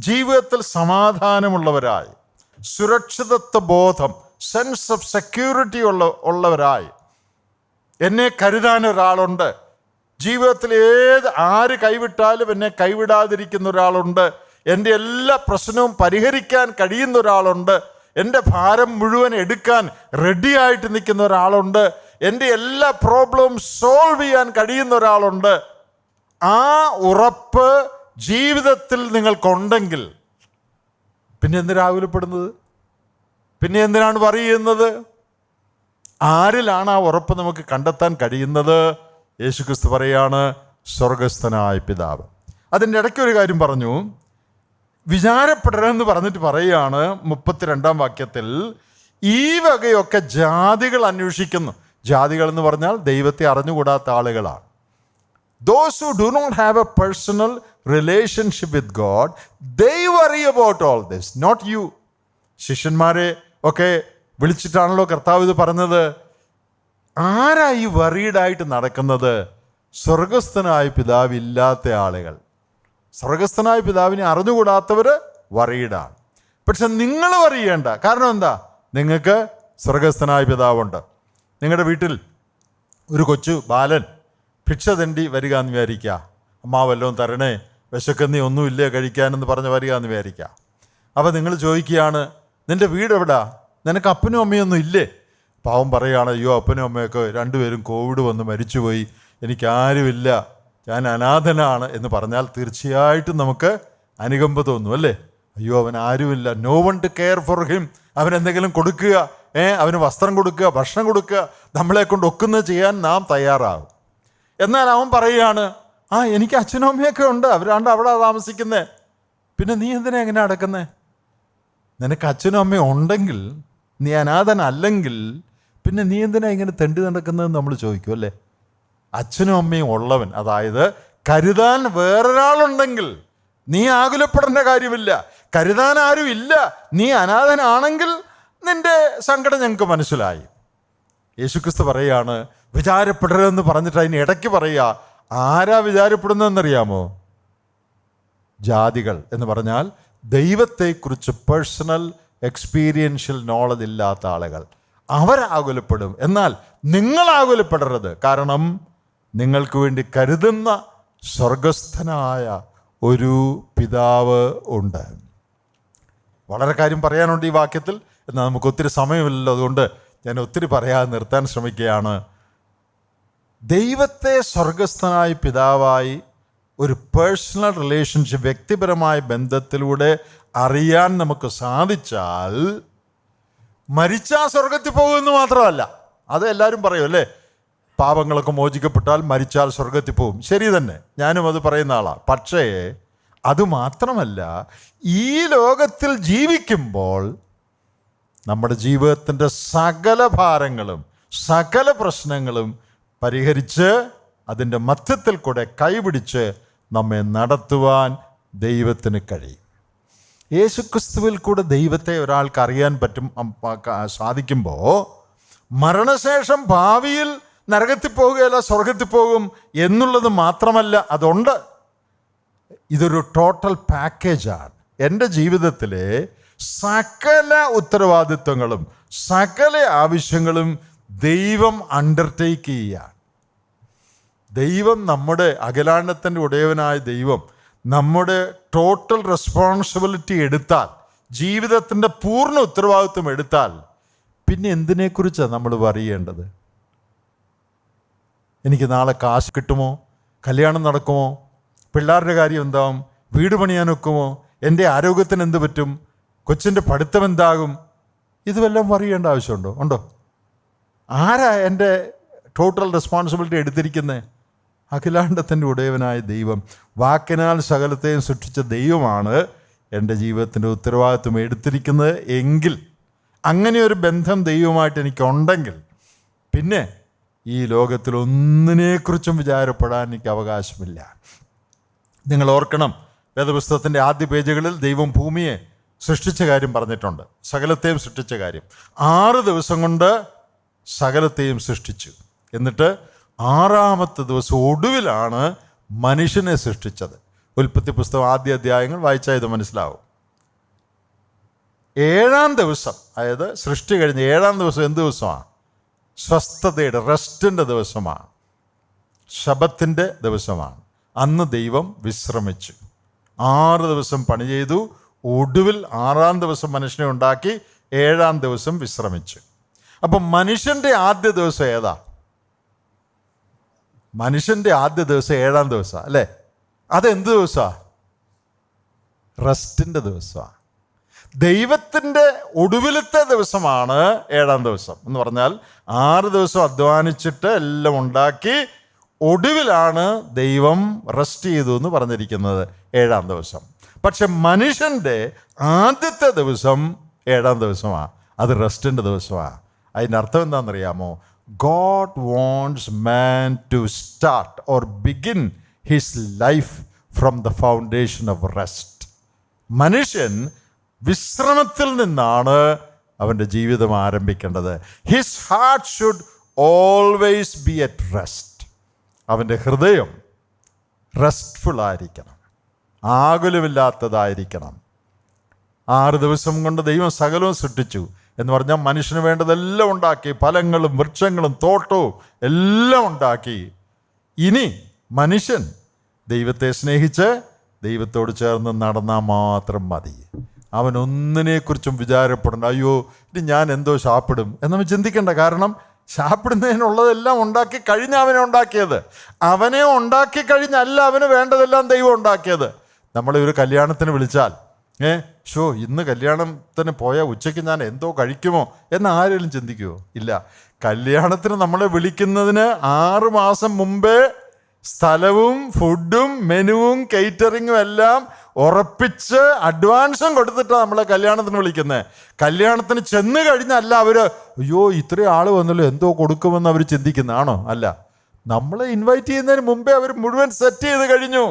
ജീവിതത്തിൽ സമാധാനമുള്ളവരായി, സുരക്ഷിതത്വ ബോധം, സെൻസ് ഓഫ് സെക്യൂരിറ്റി ഉള്ളവരായി, എന്നെ കരുതാൻ ഒരാളുണ്ട്, ജീവിതത്തിൽ ആര് കൈവിട്ടാലും എന്നെ കൈവിടാതിരിക്കുന്ന ഒരാളുണ്ട്, എൻ്റെ എല്ലാ പ്രശ്നവും പരിഹരിക്കാൻ കഴിയുന്ന ഒരാളുണ്ട്, എൻ്റെ ഭാരം മുഴുവൻ എടുക്കാൻ റെഡിയായിട്ട് നിൽക്കുന്ന ഒരാളുണ്ട്, എൻ്റെ എല്ലാ പ്രോബ്ലവും സോൾവ് ചെയ്യാൻ കഴിയുന്ന ഒരാളുണ്ട്. ആ ഉറപ്പ് ജീവിതത്തിൽ നിങ്ങൾക്കുണ്ടെങ്കിൽ പിന്നെ എന്തിനാ ആകുലപ്പെടുന്നത്? പിന്നെ എന്തിനാണ് പറയുന്നത്? ആരിലാണ് ആ ഉറപ്പ് നമുക്ക് കണ്ടെത്താൻ കഴിയുന്നത്? യേശുക്രിസ്തു പറയാണ്, സ്വർഗസ്ഥനായ പിതാവ്. അതിൻ്റെ ഇടയ്ക്കൊരു കാര്യം പറഞ്ഞു, വിചാരപ്പെടരുതെന്ന് പറഞ്ഞിട്ട് പറയുകയാണ് 32-ാം വാക്യത്തിൽ, ഈ വകയൊക്കെ ജാതികൾ അന്വേഷിക്കുന്നു. ജാതികൾ എന്ന് പറഞ്ഞാൽ ദൈവത്തെ അറിഞ്ഞുകൂടാത്ത ആളുകളാണ്. Those who do not have a personal relationship with God, they worry about all this, not you. ശിഷ്യന്മാരെ ഒക്കെ വിളിച്ചിട്ടാണല്ലോ കർത്താവ് ഇത് പറഞ്ഞത്. ആരായി വറീഡായിട്ട് നടക്കുന്നത്? സ്വർഗസ്ഥനായ പിതാവ് ഇല്ലാത്ത ആളുകൾ. സ്വർഗസ്ഥനായ പിതാവിനെ അറിഞ്ഞുകൂടാത്തവർ വറീഡാണ്. പക്ഷെ നിങ്ങൾ വറിയേണ്ട. കാരണം എന്താ? നിങ്ങൾക്ക് സ്വർഗസ്ഥനായ പിതാവുണ്ട്. നിങ്ങളുടെ വീട്ടിൽ ഒരു കൊച്ചു ബാലൻ ഭിക്ഷ തെണ്ടി വരിക എന്ന് വിചാരിക്കുക. അമ്മ വല്ലതും തരണേ, വിശക്കുന്നീ ഒന്നുമില്ലേ കഴിക്കാനെന്ന് പറഞ്ഞ് വരിക എന്ന് വിചാരിക്കുക. അപ്പം നിങ്ങൾ ചോദിക്കുകയാണ്, നിൻ്റെ വീട് എവിടാ? നിനക്ക് അപ്പനും അമ്മയൊന്നും ഇല്ലേ? പാവം പറയുകയാണ്, അയ്യോ അപ്പനും അമ്മയൊക്കെ 2 പേരും കോവിഡ് വന്ന് മരിച്ചുപോയി, എനിക്കാരുമില്ല, ഞാൻ അനാഥനാണ് എന്ന് പറഞ്ഞാൽ തീർച്ചയായിട്ടും നമുക്ക് അനുകമ്പ തോന്നും, അല്ലേ? അയ്യോ അവൻ ആരുമില്ല, no one to care for him. അവനെന്തെങ്കിലും കൊടുക്കുക, അവന് വസ്ത്രം കൊടുക്കുക, ഭക്ഷണം കൊടുക്കുക, നമ്മളെ കൊണ്ട് ഒക്കുന്നത് ചെയ്യാൻ നാം തയ്യാറാകും. എന്നാൽ അവൻ പറയുകയാണ്, എനിക്ക് അച്ഛനും അമ്മയൊക്കെ ഉണ്ട്, അവരാണ്ട് അവിടെ താമസിക്കുന്നത്, പിന്നെ നീ എന്തിനാ എങ്ങനെ നടക്കുന്നത്? നിനക്ക് അച്ഛനും അമ്മയും ഉണ്ടെങ്കിൽ, നീ അനാഥനല്ലെങ്കിൽ, പിന്നെ നീ എന്തിനാ ഇങ്ങനെ തെണ്ടി നടക്കുന്നതെന്ന് നമ്മൾ ചോദിക്കും, അല്ലേ? അച്ഛനും അമ്മയും ഉള്ളവൻ, അതായത് കരുതാൻ വേറൊരാളുണ്ടെങ്കിൽ നീ ആകുലപ്പെടേണ്ട കാര്യമില്ല. കരുതാൻ ആരും ഇല്ല, നീ അനാഥനാണെങ്കിൽ നിന്റെ സങ്കടം ഞങ്ങൾക്ക് മനസ്സിലായി. യേശുക്രിസ്തു പറയുകയാണ്, വിചാരപ്പെടരുതെന്ന് പറഞ്ഞിട്ട് അതിന് ഇടയ്ക്ക് പറയുക, ആരാ വിചാരപ്പെടുന്നതെന്നറിയാമോ? ജാതികൾ എന്ന് പറഞ്ഞാൽ ദൈവത്തെക്കുറിച്ച് പേഴ്സണൽ എക്സ്പീരിയൻഷ്യൽ നോളജ് ഇല്ലാത്ത ആളുകൾ. അവരാകുലപ്പെടും. എന്നാൽ നിങ്ങൾ ആകുലപ്പെടരുത്. കാരണം നിങ്ങൾക്ക് വേണ്ടി കരുതുന്ന സ്വർഗസ്ഥനായ ഒരു പിതാവ് ഉണ്ട്. വളരെ കാര്യം പറയാനുണ്ട് ഈ വാക്യത്തിൽ. എന്നാൽ നമുക്ക് ഒത്തിരി സമയമില്ലല്ലോ, അതുകൊണ്ട് ഞാൻ ഒത്തിരി പറയാതെ നിർത്താൻ ശ്രമിക്കുകയാണ്. ദൈവത്തെ സ്വർഗസ്ഥനായ പിതാവായി ഒരു പേഴ്സണൽ റിലേഷൻഷിപ്പ്, വ്യക്തിപരമായ ബന്ധത്തിലൂടെ അറിയാൻ നമുക്ക് സാധിച്ചാൽ മരിച്ചാൽ സ്വർഗത്തിൽ പോകുമെന്ന് മാത്രമല്ല, അത് എല്ലാവരും പറയും, അല്ലേ? പാപങ്ങളൊക്കെ മോചിക്കപ്പെട്ടാൽ മരിച്ചാൽ സ്വർഗത്തിൽ പോകും. ശരി തന്നെ, ഞാനും അത് പറയുന്ന ആളാണ്. പക്ഷേ അതുമാത്രമല്ല, ഈ ലോകത്തിൽ ജീവിക്കുമ്പോൾ നമ്മുടെ ജീവിതത്തിൻ്റെ സകല ഭാരങ്ങളും സകല പ്രശ്നങ്ങളും പരിഹരിച്ച് അതിൻ്റെ മധ്യത്തിൽ കൂടെ കൈപിടിച്ച് നമ്മെ നടത്തുവാൻ ദൈവത്തിന് കഴിയും. യേശുക്രിസ്തുവിൽ കൂടെ ദൈവത്തെ ഒരാൾക്ക് അറിയാൻ സാധിക്കുമ്പോൾ മരണശേഷം ഭാവിയിൽ നരകത്തിൽ പോകുകയല്ല സ്വർഗത്തിൽ പോകും എന്നുള്ളത് മാത്രമല്ല, അതുണ്ട്. ഇതൊരു ടോട്ടൽ പാക്കേജാണ്. എൻ്റെ ജീവിതത്തിലെ സകല ഉത്തരവാദിത്വങ്ങളും സകല ആവശ്യങ്ങളും ദൈവം അണ്ടർടേക്ക് ചെയ്യുകയാണ്. ദൈവം, നമ്മുടെ അഖിലാണ്ടത്തിൻ്റെ ഉടയവനായ ദൈവം നമ്മുടെ ടോട്ടൽ റെസ്പോൺസിബിലിറ്റി എടുത്താൽ, ജീവിതത്തിൻ്റെ പൂർണ്ണ ഉത്തരവാദിത്വം എടുത്താൽ, പിന്നെ എന്തിനെക്കുറിച്ചാണ് നമ്മൾ പറയേണ്ടത്? എനിക്ക് നാളെ കാശ് കിട്ടുമോ? കല്യാണം നടക്കുമോ? പിള്ളേരുടെ കാര്യം എന്താവും? വീട് പണിയാൻ ഒക്കുമോ? എൻ്റെ ആരോഗ്യത്തിന് എന്ത് പറ്റും? കൊച്ചിൻ്റെ പഠിത്തം എന്താകും? ഇതുമെല്ലാം പറയേണ്ട ആവശ്യമുണ്ടോ? ഉണ്ടോ? ആരാ എൻ്റെ ടോട്ടൽ റെസ്പോൺസിബിലിറ്റി എടുത്തിരിക്കുന്നത്? അഖിലാണ്ടത്തിൻ്റെ ഉടയവനായ ദൈവം, വാക്കിനാൽ സകലത്തെയും സൃഷ്ടിച്ച ദൈവമാണ് എൻ്റെ ജീവിതത്തിൻ്റെ ഉത്തരവാദിത്വം എടുത്തിരിക്കുന്നത്. എങ്കിൽ അങ്ങനെ ഒരു ബന്ധം ദൈവമായിട്ട് എനിക്കുണ്ടെങ്കിൽ പിന്നെ ഈ ലോകത്തിൽ ഒന്നിനെക്കുറിച്ചും വിചാരപ്പെടാൻ എനിക്ക് അവകാശമില്ല. നിങ്ങൾ ഓർക്കണം, വേദപുസ്തകത്തിൻ്റെ ആദ്യ പേജുകളിൽ ദൈവം ഭൂമിയെ സൃഷ്ടിച്ച കാര്യം പറഞ്ഞിട്ടുണ്ട്, സകലത്തെയും സൃഷ്ടിച്ച കാര്യം. 6 ദിവസം കൊണ്ട് സകലത്തെയും സൃഷ്ടിച്ചു. എന്നിട്ട് 6-ാമത്തെ ദിവസം ഒടുവിലാണ് മനുഷ്യനെ സൃഷ്ടിച്ചത്. ഉൽപ്പത്തി പുസ്തകം ആദ്യ അധ്യായങ്ങൾ വായിച്ചാൽ ഇത് മനസ്സിലാവും. 7-ാം ദിവസം, അതായത് സൃഷ്ടി കഴിഞ്ഞ് 7-ാം ദിവസം എന്ത് ദിവസമാണ്? സ്വസ്ഥതയുടെ, റെസ്റ്റിൻ്റെ ദിവസമാണ്, ശബത്തിൻ്റെ ദിവസമാണ്. അന്ന് ദൈവം വിശ്രമിച്ചു. 6 ദിവസം പണി ചെയ്തു. ഒടുവിൽ 6-ാം ദിവസം മനുഷ്യനെ ഉണ്ടാക്കി, 7-ാം ദിവസം വിശ്രമിച്ചു. അപ്പം മനുഷ്യൻ്റെ ആദ്യ ദിവസം ഏതാ? മനുഷ്യൻ്റെ ആദ്യ ദിവസം 7-ാം ദിവസമാണ്, അല്ലേ? അതെന്ത് ദിവസമാണ്? റെസ്റ്റിൻ്റെ ദിവസമാണ്. ദൈവത്തിൻ്റെ ഒടുവിലത്തെ ദിവസമാണ് 7-ാം ദിവസം എന്ന് പറഞ്ഞാൽ 6 ദിവസം അധ്വാനിച്ചിട്ട് എല്ലാം ഉണ്ടാക്കി ഒടുവിലാണ് ദൈവം റെസ്റ്റ് ചെയ്തു എന്ന് പറഞ്ഞിരിക്കുന്നത് 7-ാം ദിവസം. പക്ഷെ മനുഷ്യൻ്റെ ആദ്യത്തെ ദിവസം 7-ാം ദിവസമാണ്, അത് റെസ്റ്റിൻ്റെ ദിവസമാണ്. അതിൻ്റെ അർത്ഥം എന്താണെന്നറിയാമോ? God wants man to start or begin his life from the foundation of rest. മനുഷ്യൻ വിശ്രമത്തിൽ നിന്നാണ് അവൻ്റെ ജീവിതം ആരംഭിക്കേണ്ടത്. His heart should always be at rest. അവൻ്റെ ഹൃദയം റെസ്റ്റ്ഫുൾ ആയിരിക്കണം, ആകുലമില്ലാത്തതായിരിക്കണം. 6 ദിവസം കൊണ്ട് ദൈവം സകലവും സൃഷ്ടിച്ചു എന്ന് പറഞ്ഞാൽ മനുഷ്യന് വേണ്ടതെല്ലാം ഉണ്ടാക്കി, ഫലങ്ങളും വൃക്ഷങ്ങളും തോട്ടവും എല്ലാം ഉണ്ടാക്കി. ഇനി മനുഷ്യൻ ദൈവത്തെ സ്നേഹിച്ച് ദൈവത്തോട് ചേർന്ന് നടന്നാൽ മാത്രം മതി. അവനൊന്നിനെക്കുറിച്ചും വിചാരപ്പെടേണ്ട, അയ്യോ ഇനി ഞാൻ എന്തോ ശാപ്പിടും എന്നവൻ ചിന്തിക്കേണ്ട. കാരണം ശാപ്പിടുന്നതിനുള്ളതെല്ലാം ഉണ്ടാക്കി കഴിഞ്ഞ അവനെ ഉണ്ടാക്കിയത്. അവനെ ഉണ്ടാക്കി കഴിഞ്ഞല്ല അവന് വേണ്ടതെല്ലാം ദൈവം ഉണ്ടാക്കിയത്. നമ്മളെ ഒരു കല്യാണത്തിന് വിളിച്ചാൽ ഇന്ന് കല്യാണത്തിന് പോയാൽ ഉച്ചയ്ക്ക് ഞാൻ എന്തോ കഴിക്കുമോ എന്ന് ആരെങ്കിലും ചിന്തിക്കുമോ? ഇല്ല. കല്യാണത്തിന് നമ്മളെ വിളിക്കുന്നതിന് 6 മാസം മുമ്പേ സ്ഥലവും ഫുഡും മെനുവും കേറ്ററിങ്ങും എല്ലാം ഉറപ്പിച്ച് അഡ്വാൻസും കൊടുത്തിട്ടാണ് നമ്മളെ കല്യാണത്തിന് വിളിക്കുന്നത്. കല്യാണത്തിന് ചെന്ന് കഴിഞ്ഞല്ല അവർ അയ്യോ ഇത്രയും ആൾ വന്നല്ലോ എന്തോ കൊടുക്കുമെന്ന് അവർ ചിന്തിക്കുന്നതാണോ? അല്ല. നമ്മളെ ഇൻവൈറ്റ് ചെയ്യുന്നതിന് മുമ്പേ അവർ മുഴുവൻ സെറ്റ് ചെയ്ത് കഴിഞ്ഞു.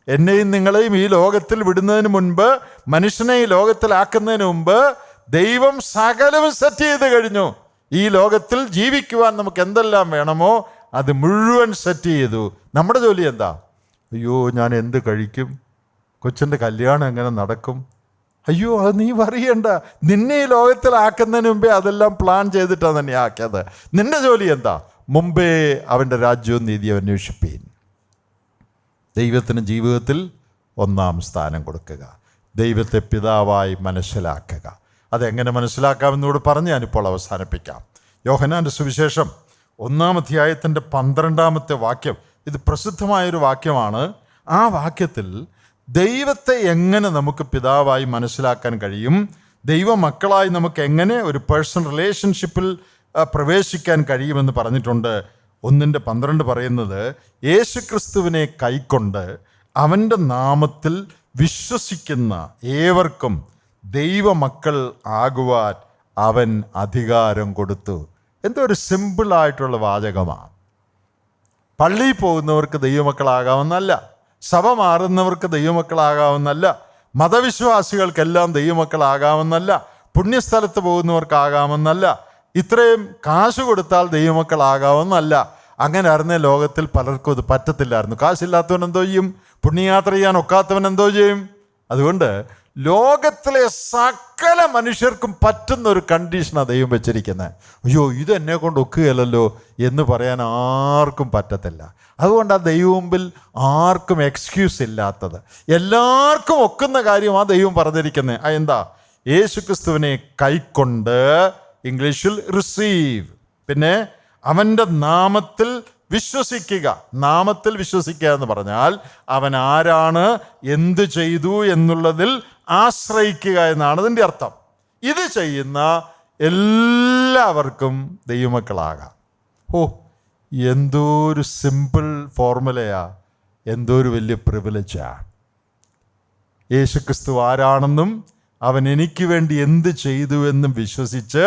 എന്നെയും നിങ്ങളെയും ഈ ലോകത്തിൽ വിടുന്നതിന് മുൻപ്, മനുഷ്യനെ ഈ ലോകത്തിലാക്കുന്നതിന് മുമ്പ് ദൈവം സകലവും സെറ്റ് ചെയ്ത് കഴിഞ്ഞു. ഈ ലോകത്തിൽ ജീവിക്കുവാൻ നമുക്ക് എന്തെല്ലാം വേണമോ അത് മുഴുവൻ സെറ്റ് ചെയ്തു. നമ്മുടെ ജോലി എന്താ? അയ്യോ ഞാൻ എന്ത് കഴിക്കും, കൊച്ചിൻ്റെ കല്യാണം എങ്ങനെ നടക്കും, അയ്യോ അത് നീ പറയണ്ട. നിന്നെ ഈ ലോകത്തിലാക്കുന്നതിന് മുമ്പേ അതെല്ലാം പ്ലാൻ ചെയ്തിട്ടാണ് തന്നെ ആക്കിയത്. നിന്റെ ജോലി എന്താ? മുമ്പേ അവൻ്റെ രാജ്യവും നീതിയും അന്വേഷിപ്പീൻ. ദൈവത്തിന് ജീവിതത്തിൽ 1-ാം സ്ഥാനം കൊടുക്കുക, ദൈവത്തെ പിതാവായി മനസ്സിലാക്കുക. അതെങ്ങനെ മനസ്സിലാക്കാമെന്നോട് പറഞ്ഞ് ഞാനിപ്പോൾ അവസാനിപ്പിക്കാം. യോഹന്നാൻ്റെ സുവിശേഷം 1-ാം അധ്യായത്തിൻ്റെ 12-ാമത്തെ വാക്യം, ഇത് പ്രസിദ്ധമായൊരു വാക്യമാണ്. ആ വാക്യത്തിൽ ദൈവത്തെ എങ്ങനെ നമുക്ക് പിതാവായി മനസ്സിലാക്കാൻ കഴിയും, ദൈവമക്കളായി നമുക്ക് എങ്ങനെ ഒരു പേഴ്സണൽ റിലേഷൻഷിപ്പിൽ പ്രവേശിക്കാൻ കഴിയുമെന്ന് പറഞ്ഞിട്ടുണ്ട്. 1:12 പറയുന്നത്, യേശുക്രിസ്തുവിനെ കൈക്കൊണ്ട് അവൻ്റെ നാമത്തിൽ വിശ്വസിക്കുന്ന ഏവർക്കും ദൈവമക്കൾ ആകുവാൻ അവൻ അധികാരം കൊടുത്തു. എന്തോ ഒരു സിമ്പിളായിട്ടുള്ള വാചകമാണ്. പള്ളിയിൽ പോകുന്നവർക്ക് ദൈവമക്കളാകാവുന്നല്ല, സഭ മാറുന്നവർക്ക് ദൈവമക്കളാകാവുന്നല്ല, മതവിശ്വാസികൾക്കെല്ലാം ദൈവമക്കളാകാമെന്നല്ല, പുണ്യസ്ഥലത്ത് പോകുന്നവർക്കാകാമെന്നല്ല, ഇത്രയും കാശ് കൊടുത്താൽ ദൈവമക്കളാകാമെന്നല്ല. അങ്ങനെ അറിഞ്ഞ ലോകത്തിൽ പലർക്കും അത് പറ്റത്തില്ലായിരുന്നു. കാശില്ലാത്തവൻ എന്തോ ചെയ്യും? പുണ്യയാത്ര ചെയ്യാൻ ഒക്കാത്തവൻ എന്തോ ചെയ്യും? അതുകൊണ്ട് ലോകത്തിലെ സകല മനുഷ്യർക്കും പറ്റുന്ന ഒരു കണ്ടീഷനാണ് ദൈവം വെച്ചിരിക്കുന്നത്. അയ്യോ, ഇതെന്നെ കൊണ്ട് ഒക്കുകയല്ലോ എന്ന് പറയാൻ ആർക്കും പറ്റത്തില്ല. അതുകൊണ്ടാണ് ദൈവം മുമ്പിൽ ആർക്കും എക്സ്ക്യൂസ് ഇല്ലാത്തത്. എല്ലാവർക്കും ഒക്കുന്ന കാര്യമാണ് ദൈവം പറഞ്ഞിരിക്കുന്നത്. എന്താ? യേശുക്രിസ്തുവിനെ കൈക്കൊണ്ട്, ഇംഗ്ലീഷിൽ റിസീവ്, പിന്നെ അവൻ്റെ നാമത്തിൽ വിശ്വസിക്കുക. നാമത്തിൽ വിശ്വസിക്കുക എന്ന് പറഞ്ഞാൽ അവൻ ആരാണ്, എന്ത് ചെയ്തു എന്നുള്ളതിൽ ആശ്രയിക്കുക എന്നാണ് അതിൻ്റെ അർത്ഥം. ഇത് ചെയ്യുന്ന എല്ലാവർക്കും ദൈവമക്കളാകാം. എന്തോ ഒരു സിമ്പിൾ ഫോർമുലയാ, എന്തോ ഒരു വലിയ പ്രിവിലേജാ. യേശുക്രിസ്തു ആരാണെന്നും അവൻ എനിക്ക് വേണ്ടി എന്ത് ചെയ്തു എന്നും വിശ്വസിച്ച്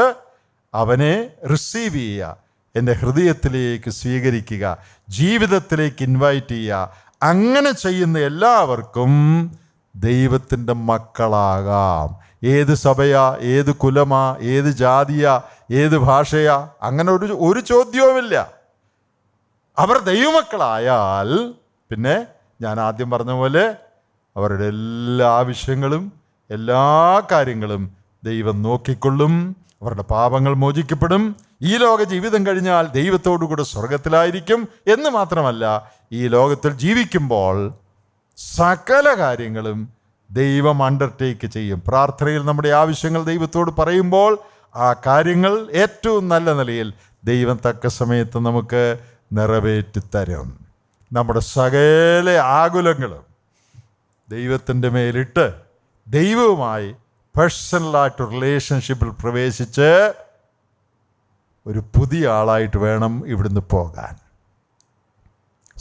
അവനെ റിസീവ് ചെയ്യുക, എൻ്റെ ഹൃദയത്തിലേക്ക് സ്വീകരിക്കുക, ജീവിതത്തിലേക്ക് ഇൻവൈറ്റ് ചെയ്യുക. അങ്ങനെ ചെയ്യുന്ന എല്ലാവർക്കും ദൈവത്തിൻ്റെ മക്കളാകാം. ഏത് സഭയാ, ഏത് കുലമാ, ഏത് ജാതിയാ, ഏത് ഭാഷയാ, അങ്ങനെ ഒരു ചോദ്യവുമില്ല. അവർ ദൈവമക്കളായാൽ പിന്നെ ഞാൻ ആദ്യം പറഞ്ഞ പോലെ അവരുടെ എല്ലാ ആവശ്യങ്ങളും എല്ലാ കാര്യങ്ങളും ദൈവം നോക്കിക്കൊള്ളും. അവരുടെ പാപങ്ങൾ മോചിക്കപ്പെടും. ഈ ലോക ജീവിതം കഴിഞ്ഞാൽ ദൈവത്തോടു കൂടെ സ്വർഗത്തിലായിരിക്കും എന്ന് മാത്രമല്ല, ഈ ലോകത്തിൽ ജീവിക്കുമ്പോൾ സകല കാര്യങ്ങളും ദൈവം അണ്ടർടേക്ക് ചെയ്യും. പ്രാർത്ഥനയിൽ നമ്മുടെ ആവശ്യങ്ങൾ ദൈവത്തോട് പറയുമ്പോൾ ആ കാര്യങ്ങൾ ഏറ്റവും നല്ല നിലയിൽ ദൈവം തക്ക സമയത്ത് നമുക്ക് നിറവേറ്റിത്തരും. നമ്മുടെ സകല ആകുലങ്ങളും ദൈവത്തിൻ്റെ മേലിട്ട് ദൈവവുമായി പേഴ്സണലായിട്ട് റിലേഷൻഷിപ്പിൽ പ്രവേശിച്ച് ഒരു പുതിയ ആളായിട്ട് വേണം ഇവിടുന്ന് പോകാൻ.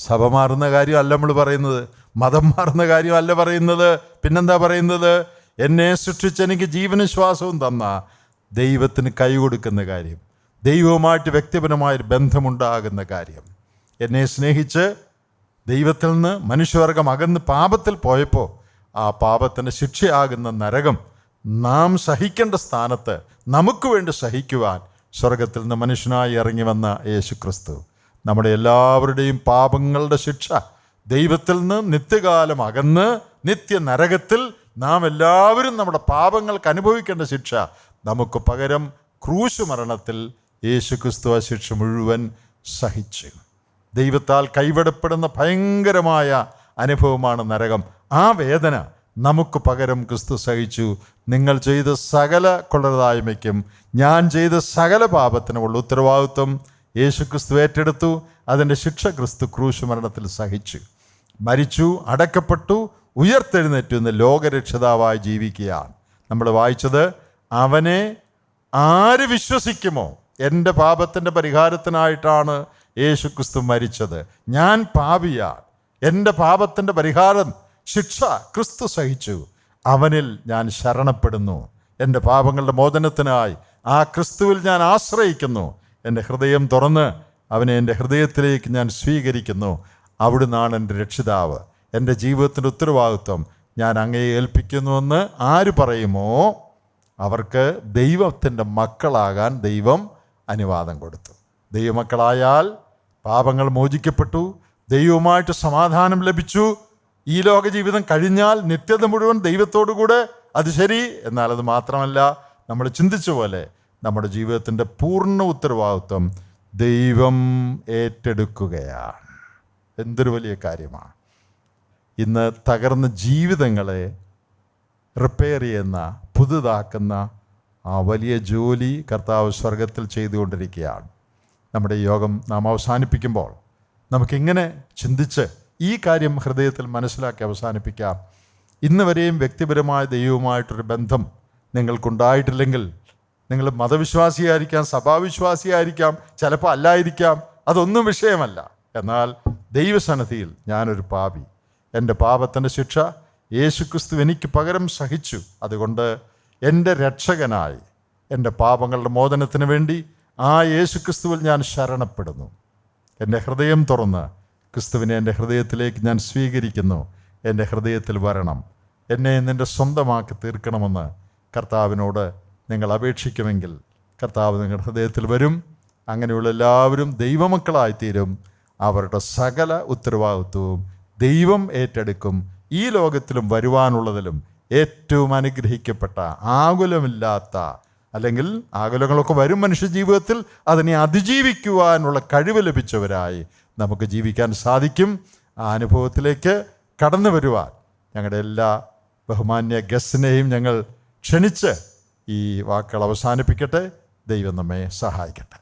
സഭ മാറുന്ന കാര്യമല്ല നമ്മൾ പറയുന്നത്, മതം മാറുന്ന കാര്യമല്ല പറയുന്നത്. പിന്നെന്താ പറയുന്നത്? എന്നെ സൃഷ്ടിച്ച് എനിക്ക് ജീവനും ശ്വാസവും തന്ന ദൈവത്തിന് കൈ കൊടുക്കുന്ന കാര്യം, ദൈവവുമായിട്ട് വ്യക്തിപരമായൊരു ബന്ധമുണ്ടാകുന്ന കാര്യം. എന്നെ സ്നേഹിച്ച് ദൈവത്തിൽ നിന്ന് മനുഷ്യവർഗം അകന്ന് പാപത്തിൽ പോയപ്പോൾ ആ പാപത്തിൻ്റെ ശിക്ഷയാകുന്ന നരകം നാം സഹിക്കേണ്ട സ്ഥാനത്ത് നമുക്ക് വേണ്ടി സഹിക്കുവാൻ സ്വർഗത്തിൽ നിന്ന് മനുഷ്യനായി ഇറങ്ങി വന്ന യേശുക്രിസ്തു നമ്മുടെ എല്ലാവരുടെയും പാപങ്ങളുടെ ശിക്ഷ ദൈവത്തിൽ നിന്ന് നിത്യകാലം അകന്ന് നിത്യ നരകത്തിൽ നാം എല്ലാവരും നമ്മുടെ പാപങ്ങൾക്ക് അനുഭവിക്കേണ്ട ശിക്ഷ നമുക്ക് പകരം ക്രൂശ് മരണത്തിൽ യേശുക്രിസ്തു ആ ശിക്ഷ മുഴുവൻ സഹിച്ചു. ദൈവത്താൽ കൈവിടപ്പെടുന്ന ഭയങ്കരമായ അനുഭവമാണ് നരകം. ആ വേദന നമുക്ക് പകരം ക്രിസ്തു സഹിച്ചു. നിങ്ങൾ ചെയ്ത സകല കൊള്ളരുതായ്മയ്ക്കും ഞാൻ ചെയ്ത സകല പാപത്തിനുമുള്ള ഉത്തരവാദിത്വം യേശുക്രിസ്തു ഏറ്റെടുത്തു. അതിൻ്റെ ശിക്ഷ ക്രിസ്തു ക്രൂശ് മരണത്തിൽ സഹിച്ചു, മരിച്ചു, അടക്കപ്പെട്ടു, ഉയർത്തെഴുന്നേറ്റു എന്ന് ലോകരക്ഷിതാവായി ജീവിക്കുകയാണ്. നമ്മൾ വായിച്ചത്, അവനെ ആര് വിശ്വസിക്കുമോ, എൻ്റെ പാപത്തിൻ്റെ പരിഹാരത്തിനായിട്ടാണ് യേശുക്രിസ്തു മരിച്ചത്. ഞാൻ പാപിയാണ്, എൻ്റെ പാപത്തിൻ്റെ പരിഹാരം ശിക്ഷ ക്രിസ്തു സഹിച്ചു, അവനിൽ ഞാൻ ശരണപ്പെടുന്നു. എൻ്റെ പാപങ്ങളുടെ മോചനത്തിനായി ആ ക്രിസ്തുവിൽ ഞാൻ ആശ്രയിക്കുന്നു. എൻ്റെ ഹൃദയം തുറന്ന് അവനെ എൻ്റെ ഹൃദയത്തിലേക്ക് ഞാൻ സ്വീകരിക്കുന്നു. അവിടുന്നാണ് എൻ്റെ രക്ഷിതാവ്. എൻ്റെ ജീവിതത്തിൻ്റെ ഉത്തരവാദിത്വം ഞാൻ അങ്ങയെ ഏൽപ്പിക്കുന്നുവെന്ന് ആര് പറയുമോ അവർക്ക് ദൈവത്തിൻ്റെ മക്കളാകാൻ ദൈവം അനുവാദം കൊടുത്തു. ദൈവമക്കളായാൽ പാപങ്ങൾ മോചിക്കപ്പെട്ടു, ദൈവവുമായിട്ട് സമാധാനം ലഭിച്ചു. ഈ ലോക ജീവിതം കഴിഞ്ഞാൽ നിത്യത മുഴുവൻ ദൈവത്തോടു കൂടെ. അത് ശരി. എന്നാൽ അത് മാത്രമല്ല, നമ്മൾ ചിന്തിച്ച പോലെ നമ്മുടെ ജീവിതത്തിൻ്റെ പൂർണ്ണ ഉത്തരവാദിത്വം ദൈവം ഏറ്റെടുക്കുകയാണ്. എന്തൊരു വലിയ കാര്യമാണ്. ഇന്ന് തകർന്ന ജീവിതങ്ങളെ റിപ്പയർ ചെയ്യുന്ന, പുതുതാക്കുന്ന ആ വലിയ ജോലി കർത്താവ് സ്വർഗത്തിൽ ചെയ്തുകൊണ്ടിരിക്കുകയാണ്. നമ്മുടെ യോഗം നാം അവസാനിപ്പിക്കുമ്പോൾ നമുക്കിങ്ങനെ ചിന്തിച്ച് ഈ കാര്യം ഹൃദയത്തിൽ മനസ്സിലാക്കി അവസാനിപ്പിക്കാം. ഇന്ന് വരെയും വ്യക്തിപരമായ ദൈവവുമായിട്ടൊരു ബന്ധം നിങ്ങൾക്കുണ്ടായിട്ടില്ലെങ്കിൽ, നിങ്ങൾ മതവിശ്വാസിയായിരിക്കാം, സഭാവിശ്വാസിയായിരിക്കാം, ചിലപ്പോൾ അല്ലായിരിക്കാം, അതൊന്നും വിഷയമല്ല. എന്നാൽ ദൈവസന്നിധിയിൽ ഞാനൊരു പാപി, എൻ്റെ പാപത്തിൻ്റെ ശിക്ഷ യേശുക്രിസ്തു എനിക്ക് പകരം സഹിച്ചു. അതുകൊണ്ട് എൻ്റെ രക്ഷകനായി എൻ്റെ പാപങ്ങളുടെ മോചനത്തിന് വേണ്ടി ആ യേശുക്രിസ്തുവിൽ ഞാൻ ശരണപ്പെടുന്നു. എൻ്റെ ഹൃദയം തുറന്ന് ക്രിസ്തുവിനെ എൻ്റെ ഹൃദയത്തിലേക്ക് ഞാൻ സ്വീകരിക്കുന്നു. എൻ്റെ ഹൃദയത്തിൽ വരണം. എന്നെ നിൻ്റെ സ്വന്തമാക്കി തീർക്കണമെന്ന് കർത്താവിനോട് നിങ്ങൾ അപേക്ഷിക്കുമെങ്കിൽ കർത്താവ് നിങ്ങളുടെ ഹൃദയത്തിൽ വരും. അങ്ങനെയുള്ള എല്ലാവരും ദൈവമക്കളായിത്തീരും. അവരുടെ സകല ഉത്തരവാദിത്വവും ദൈവം ഏറ്റെടുക്കും. ഈ ലോകത്തിലും വരുവാനുള്ളതിലും ഏറ്റവും അനുഗ്രഹിക്കപ്പെട്ട, ആകുലമില്ലാത്ത, അല്ലെങ്കിൽ ആകുലങ്ങളൊക്കെ വരും മനുഷ്യ ജീവിതത്തിൽ, അതിനെ അതിജീവിക്കുവാനുള്ള കഴിവ് ലഭിച്ചവരായി നമുക്ക് ജീവിക്കാൻ സാധിക്കും. ആ അനുഭവത്തിലേക്ക് കടന്നു വരുവാൻ ഞങ്ങളുടെ എല്ലാ ബഹുമാന്യ ഗസ്റ്റിനെയും ഞങ്ങൾ ക്ഷണിച്ച് ഈ വാക്കുകൾ അവസാനിപ്പിക്കട്ടെ. ദൈവം നമ്മെ സഹായിക്കട്ടെ.